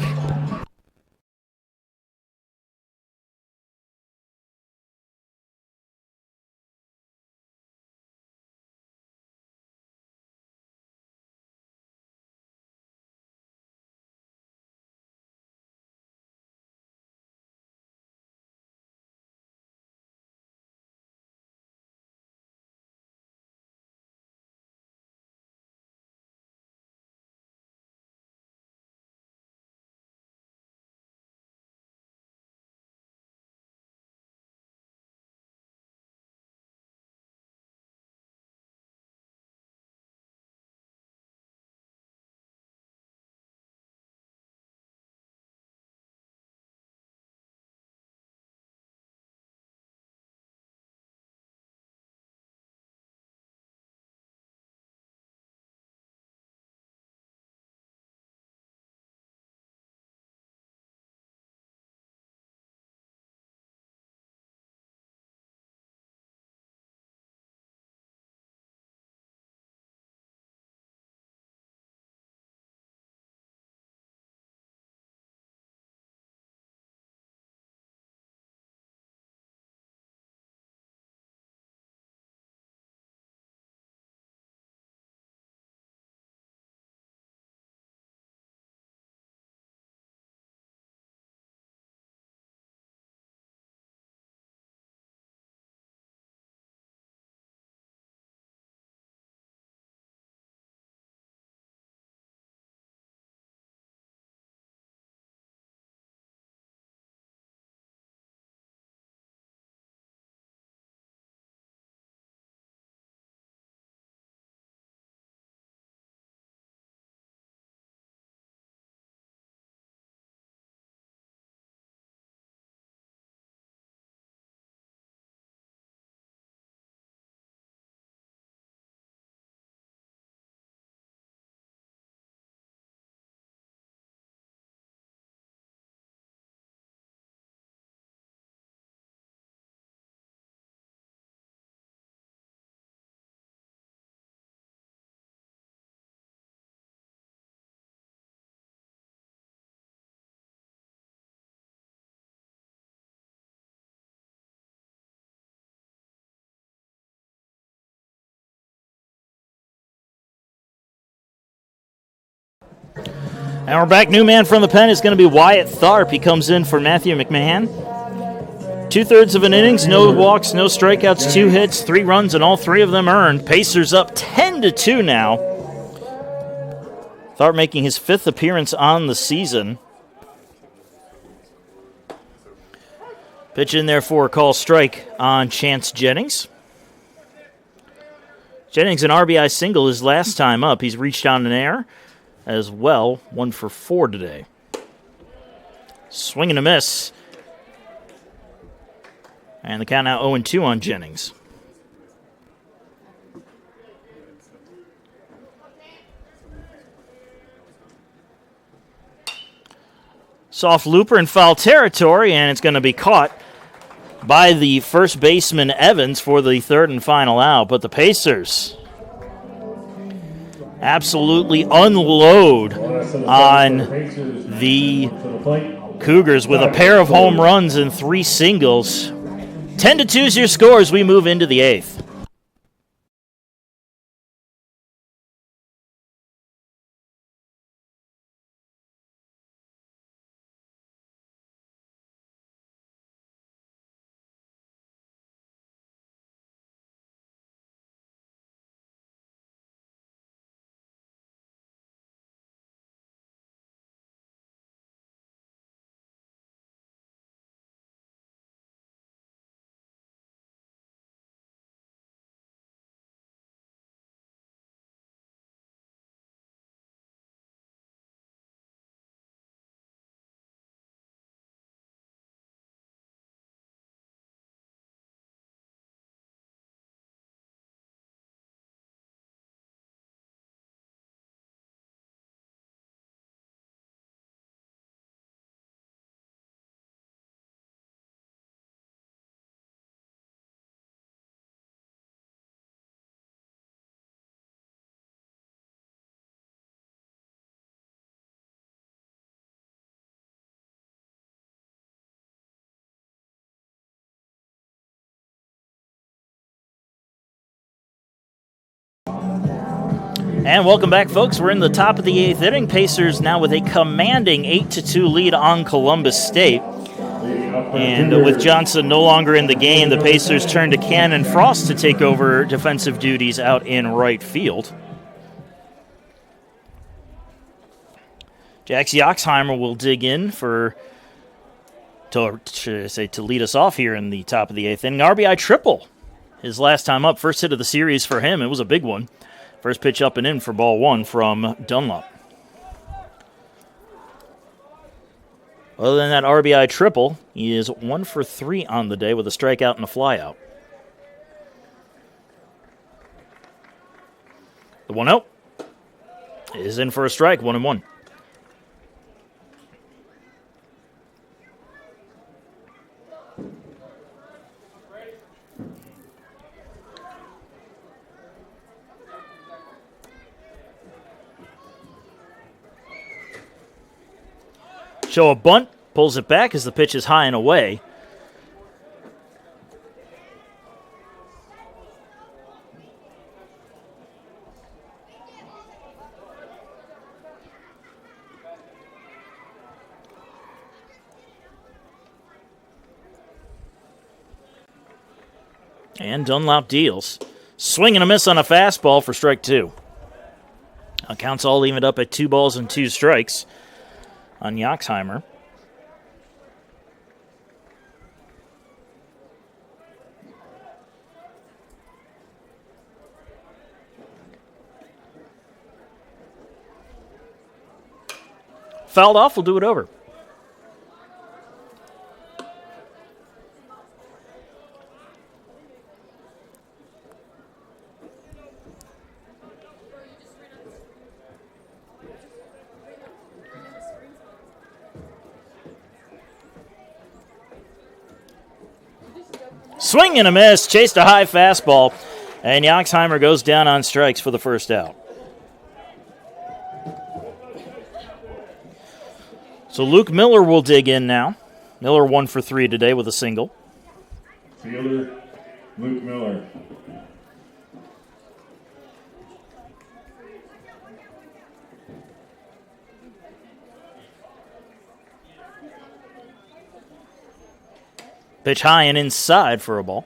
And we're back. New man from the pen is going to be Wyatt Tharp. He comes in for Matthew McMahon. 2/3 of an innings, no walks, no strikeouts, 2 hits, 3 runs, and all 3 of them earned. Pacers up 10-2 now. Tharp making his 5th appearance on the season. Pitch in there for a call strike on Chance Jennings. Jennings, an RBI single his last time up. He's reached on an error as well, 1 for 4 today. Swing and a miss. And the count now 0-2 on Jennings. Soft looper in foul territory, and it's going to be caught by the first baseman Evans for the 3rd and final out. But the Pacers absolutely unload on the Cougars with a pair of home runs and 3 singles. 10-2 is your score as we move into the 8th. And welcome back, folks. We're in the top of the 8th inning. Pacers now with a commanding 8-2 lead on Columbus State. And with Johnson no longer in the game, the Pacers turn to Cannon Frost to take over defensive duties out in right field. Jax Yoxheimer will dig in to lead us off here in the top of the 8th inning. RBI triple his last time up. First hit of the series for him. It was a big one. First pitch up and in for ball 1 from Dunlop. Other than that RBI triple, he is 1 for 3 on the day with a strikeout and a flyout. The 1-0 is in for a strike, 1-1. Show a bunt, pulls it back as the pitch is high and away. And Dunlop deals. Swing and a miss on a fastball for strike 2. Counts all evened up at 2 balls and 2 strikes on Yoxheimer. Fouled off, we'll do it over. Swing and a miss, chased a high fastball, and Yoxheimer goes down on strikes for the first out. So Luke Miller will dig in now. Miller 1 for 3 today with a single.
Fielder, Luke Miller.
Pitch high and inside for a ball.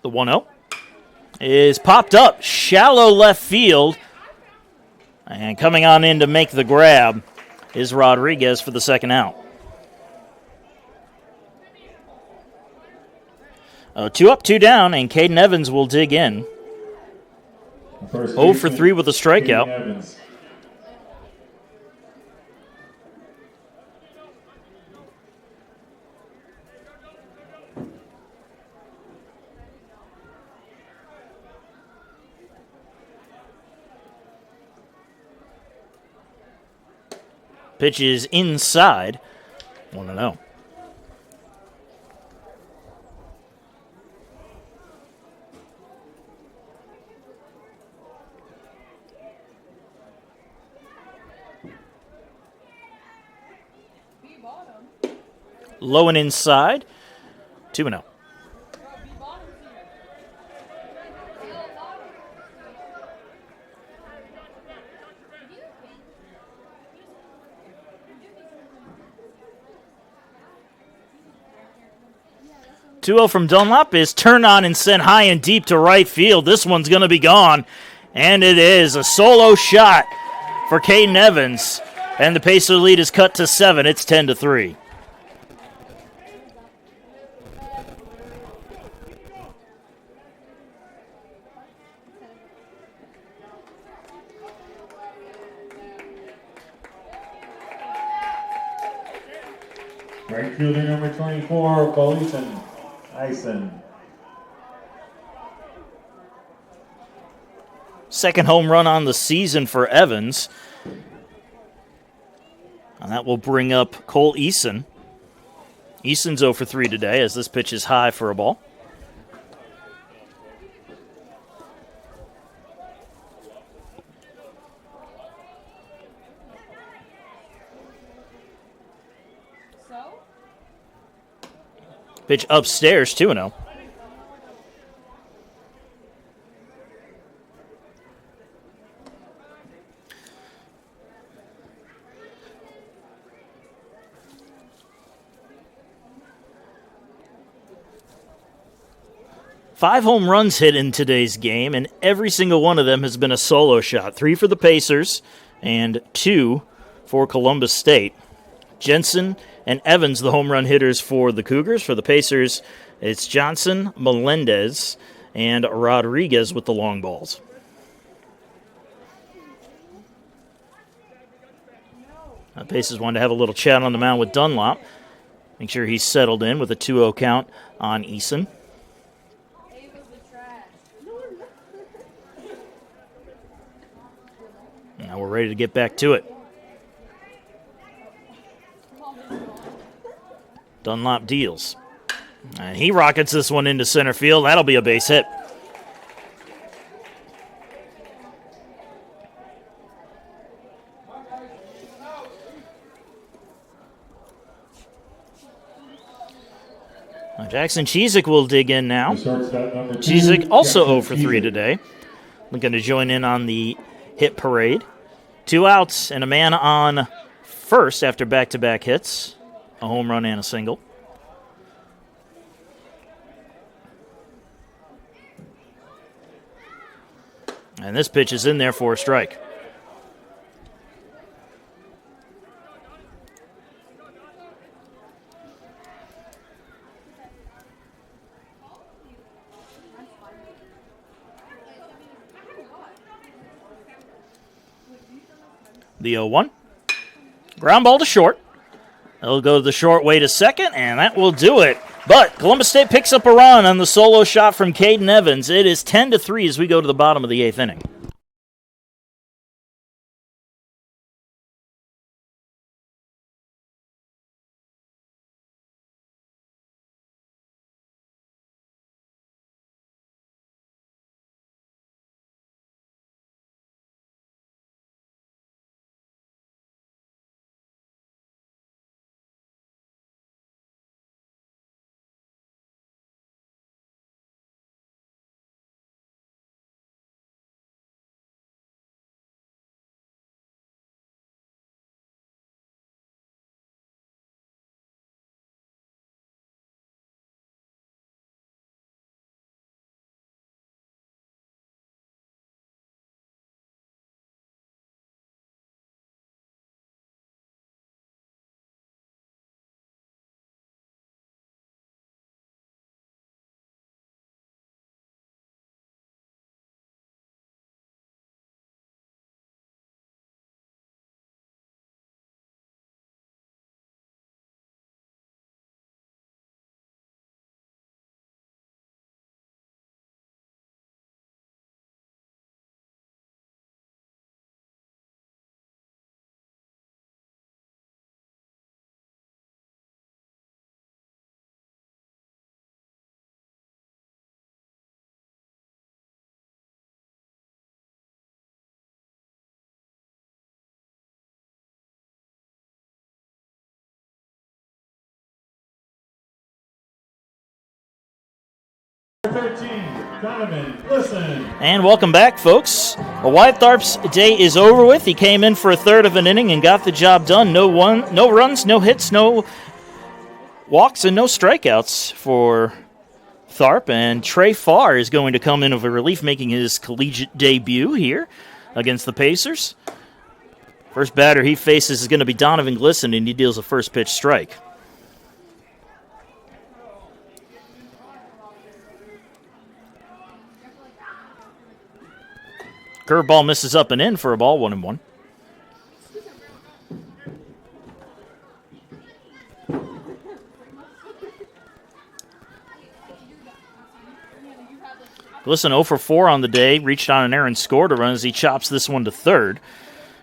The 1-0 is popped up. Shallow left field. And coming on in to make the grab is Rodriguez for the second out. 2 up, 2 down, and Caden Evans will dig in. 0 for 3 with a strikeout. Pitch is inside. 1-0. Low and inside. 2-0. From Dunlop is turned on and sent high and deep to right field. This one's going to be gone, and it is a solo shot for Caden Evans, and the Pacer lead is cut to 7. It's 10-3.
Right fielder number 24, Bolton Ison.
Second home run on the season for Evans. And that will bring up Cole Eason. Eason's 0 for 3 today as this pitch is high for a ball. Pitch upstairs, 2-0. Five home runs hit in today's game, and every single one of them has been a solo shot. 3 for the Pacers and 2 for Columbus State. Jensen and Evans, the home run hitters for the Cougars. For the Pacers, it's Johnson, Melendez, and Rodriguez with the long balls. The Pacers wanted to have a little chat on the mound with Dunlop. Make sure he's settled in with a 2-0 count on Eason. Now we're ready to get back to it. Dunlop deals. And he rockets this one into center field. That'll be a base hit. Jackson Cheesick will dig in now. Cheesick also 0 for 3 today. Looking to join in on the hit parade. 2 outs and a man on first after back-to-back hits. A home run and a single. And this pitch is in there for a strike. The 0-1. Ground ball to short. They'll go the short way to second, and that will do it. But Columbus State picks up a run on the solo shot from Caden Evans. It is 10-3 as we go to the bottom of the 8th inning.
13, Donovan, listen.
And welcome back, folks. Wyatt Tharp's day is over with. He came in for a third of an inning and got the job done. No runs, no hits, no walks, and no strikeouts for Tharp. And Trey Farr is going to come in of a relief, making his collegiate debut here against the Pacers. First batter he faces is going to be Donovan Glisson, and he deals a first pitch strike. Curveball misses up and in for a ball, 1-1. Glisson 0 for 4 on the day, reached on an error and scored a run as he chops this one to third.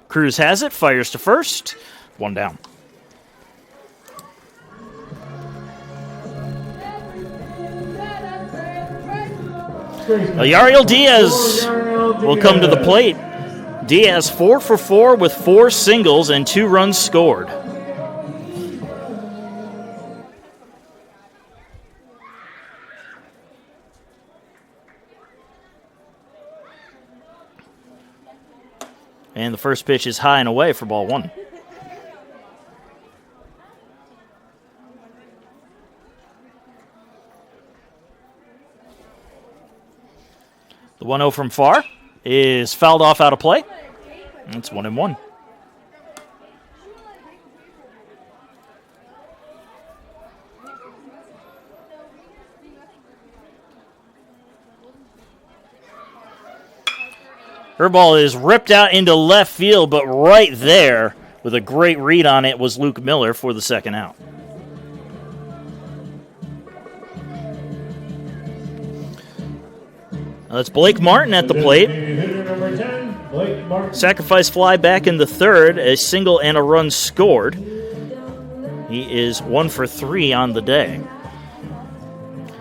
Cruz has it, fires to first, one down. Yariel Diaz will come to the plate. Diaz 4 for 4 with 4 singles and 2 runs scored. And the first pitch is high and away for ball 1. The 1-0 from Farr is fouled off out of play. It's 1-1. Her ball is ripped out into left field, but right there, with a great read on it, was Luke Miller for the second out. That's Blake Martin at the plate. Sacrifice fly back in the third, a single and a run scored. He is 1 for 3 on the day.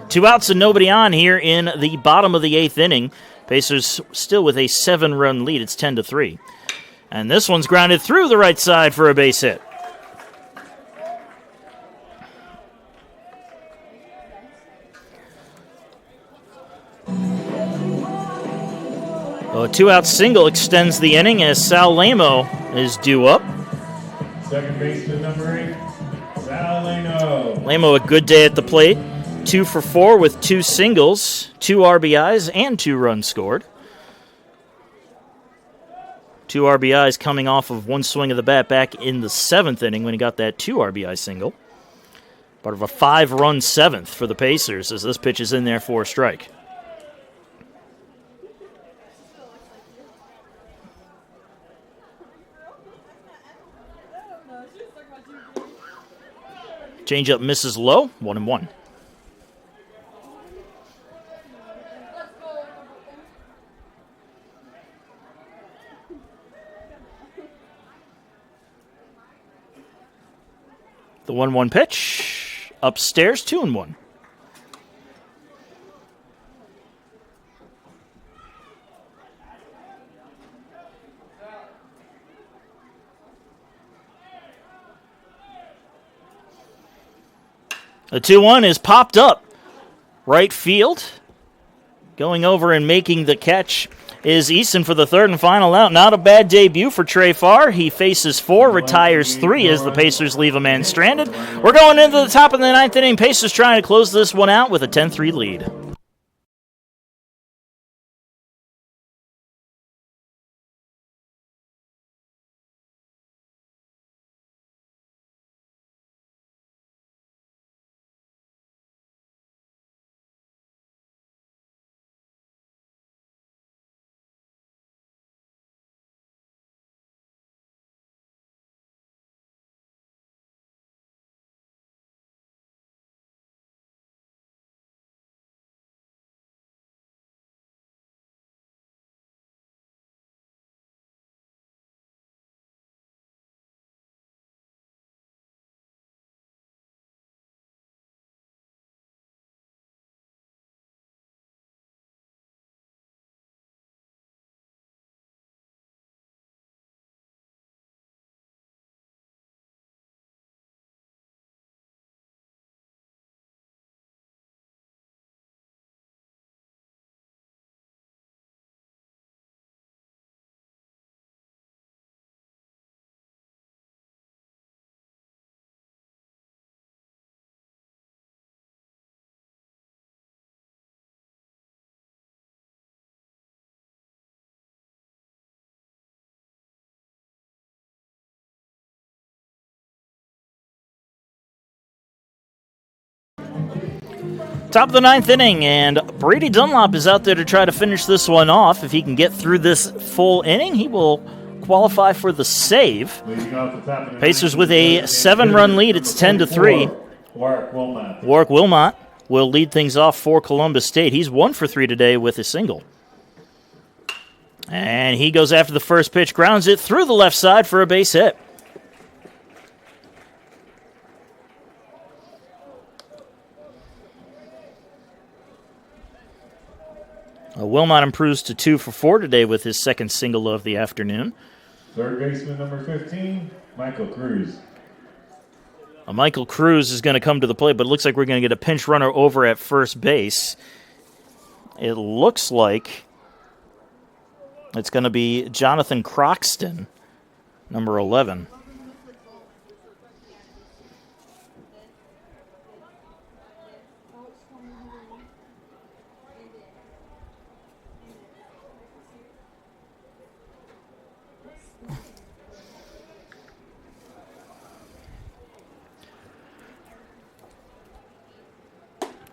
2 outs and nobody on here in the bottom of the 8th inning. Pacers still with a 7-run lead. It's 10-3. And this one's grounded through the right side for a base hit. A 2-out single extends the inning as Sal Lamo is due up.
Second baseman number 8, Sal Lamo.
Lamo, a good day at the plate. 2 for 4 with 2 singles, 2 RBIs, and 2 runs scored. 2 RBIs coming off of 1 swing of the bat back in the 7th inning when he got that 2 RBI single. Part of a 5-run 7th for the Pacers as this pitch is in there for a strike. Changeup misses low, 1-1. The 1-1 pitch, upstairs, 2-1. The 2-1 is popped up. Right field. Going over and making the catch is Easton for the third and final out. Not a bad debut for Trey Farr. He faces 4, retires 3 as the Pacers leave a man stranded. We're going into the top of the 9th inning. Pacers trying to close this one out with a 10-3 lead. Top of the ninth inning, and Brady Dunlop is out there to try to finish this one off. If he can get through this full inning, he will qualify for the save. Pacers with a 7-run lead. It's 10-3. Warwick Wilmot will lead things off for Columbus State. He's 1 for 3 today with a single. And he goes after the first pitch, grounds it through the left side for a base hit. Wilmot improves to 2 for 4 today with his second single of the afternoon.
Third baseman number 15, Michael Cruz.
Michael Cruz is going to come to the plate, but it looks like we're going to get a pinch runner over at first base. It looks like it's going to be Jonathan Croxton, number 11.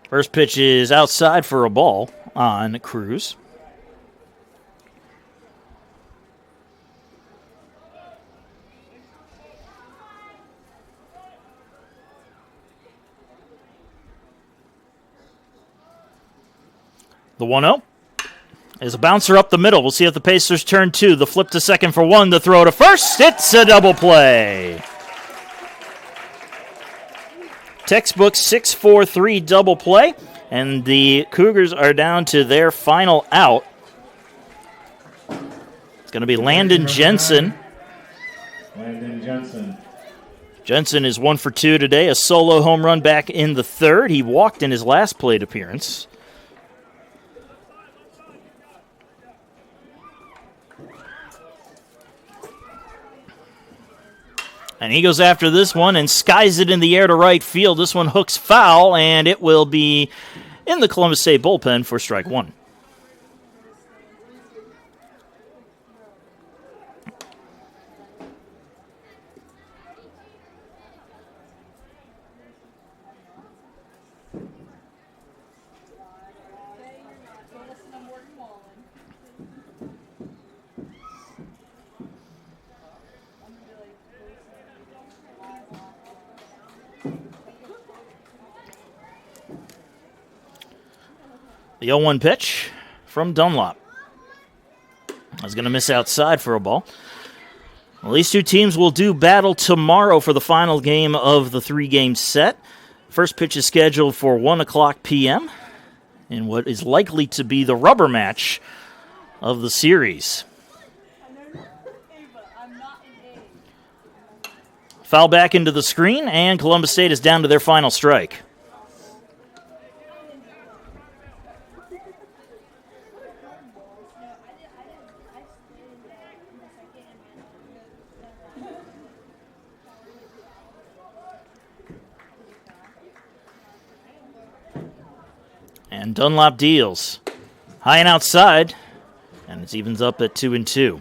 First pitch is outside for a ball on Cruz. The 1-0 is a bouncer up the middle. We'll see if the Pacers turn 2. The flip to second for 1. The throw to first. It's a double play. Textbook 6-4-3 double play, and the Cougars are down to their final out. It's going to be Landon Jensen. Jensen is 1 for 2 today, a solo home run back in the third. He walked in his last plate appearance. And he goes after this one and skies it in the air to right field. This one hooks foul, and it will be in the Columbus State bullpen for strike 1. The 0-1 pitch from Dunlop. I was going to miss outside for a ball. Well, these two teams will do battle tomorrow for the final game of the 3-game set. First pitch is scheduled for 1 o'clock p.m. in what is likely to be the rubber match of the series. Foul back into the screen, and Columbus State is down to their final strike. And Dunlop deals. High and outside, and it evens up at 2-2.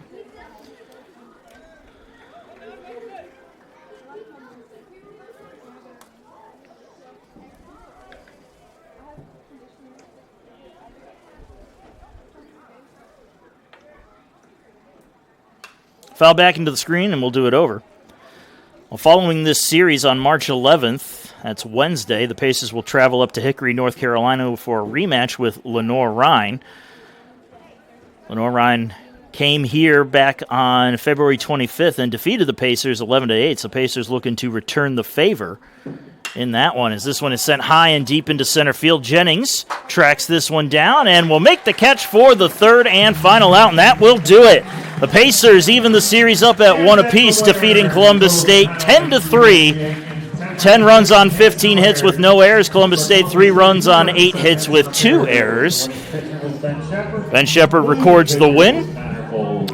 Foul back into the screen, and we'll do it over. Well, following this series on March 11th, that's Wednesday, the Pacers will travel up to Hickory, North Carolina for a rematch with Lenoir-Rhyne. Lenoir-Rhyne came here back on February 25th and defeated the Pacers 11-8. So Pacers looking to return the favor in that one, as this one is sent high and deep into center field. Jennings tracks this one down and will make the catch for the third and final out, and that will do it. The Pacers even the series up at 1 apiece, defeating Columbus State 10-3. 10 runs on 15 hits with no errors. Columbus State 3 runs on 8 hits with 2 errors. Ben Shepard records the win.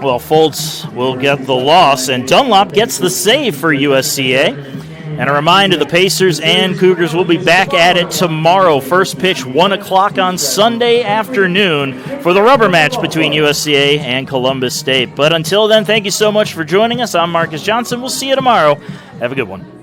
Well, Foltz will get the loss, and Dunlop gets the save for USCA. And a reminder, the Pacers and Cougars will be back at it tomorrow. First pitch, 1 o'clock on Sunday afternoon for the rubber match between USCA and Columbus State. But until then, thank you so much for joining us. I'm Marcus Johnson. We'll see you tomorrow. Have a good one.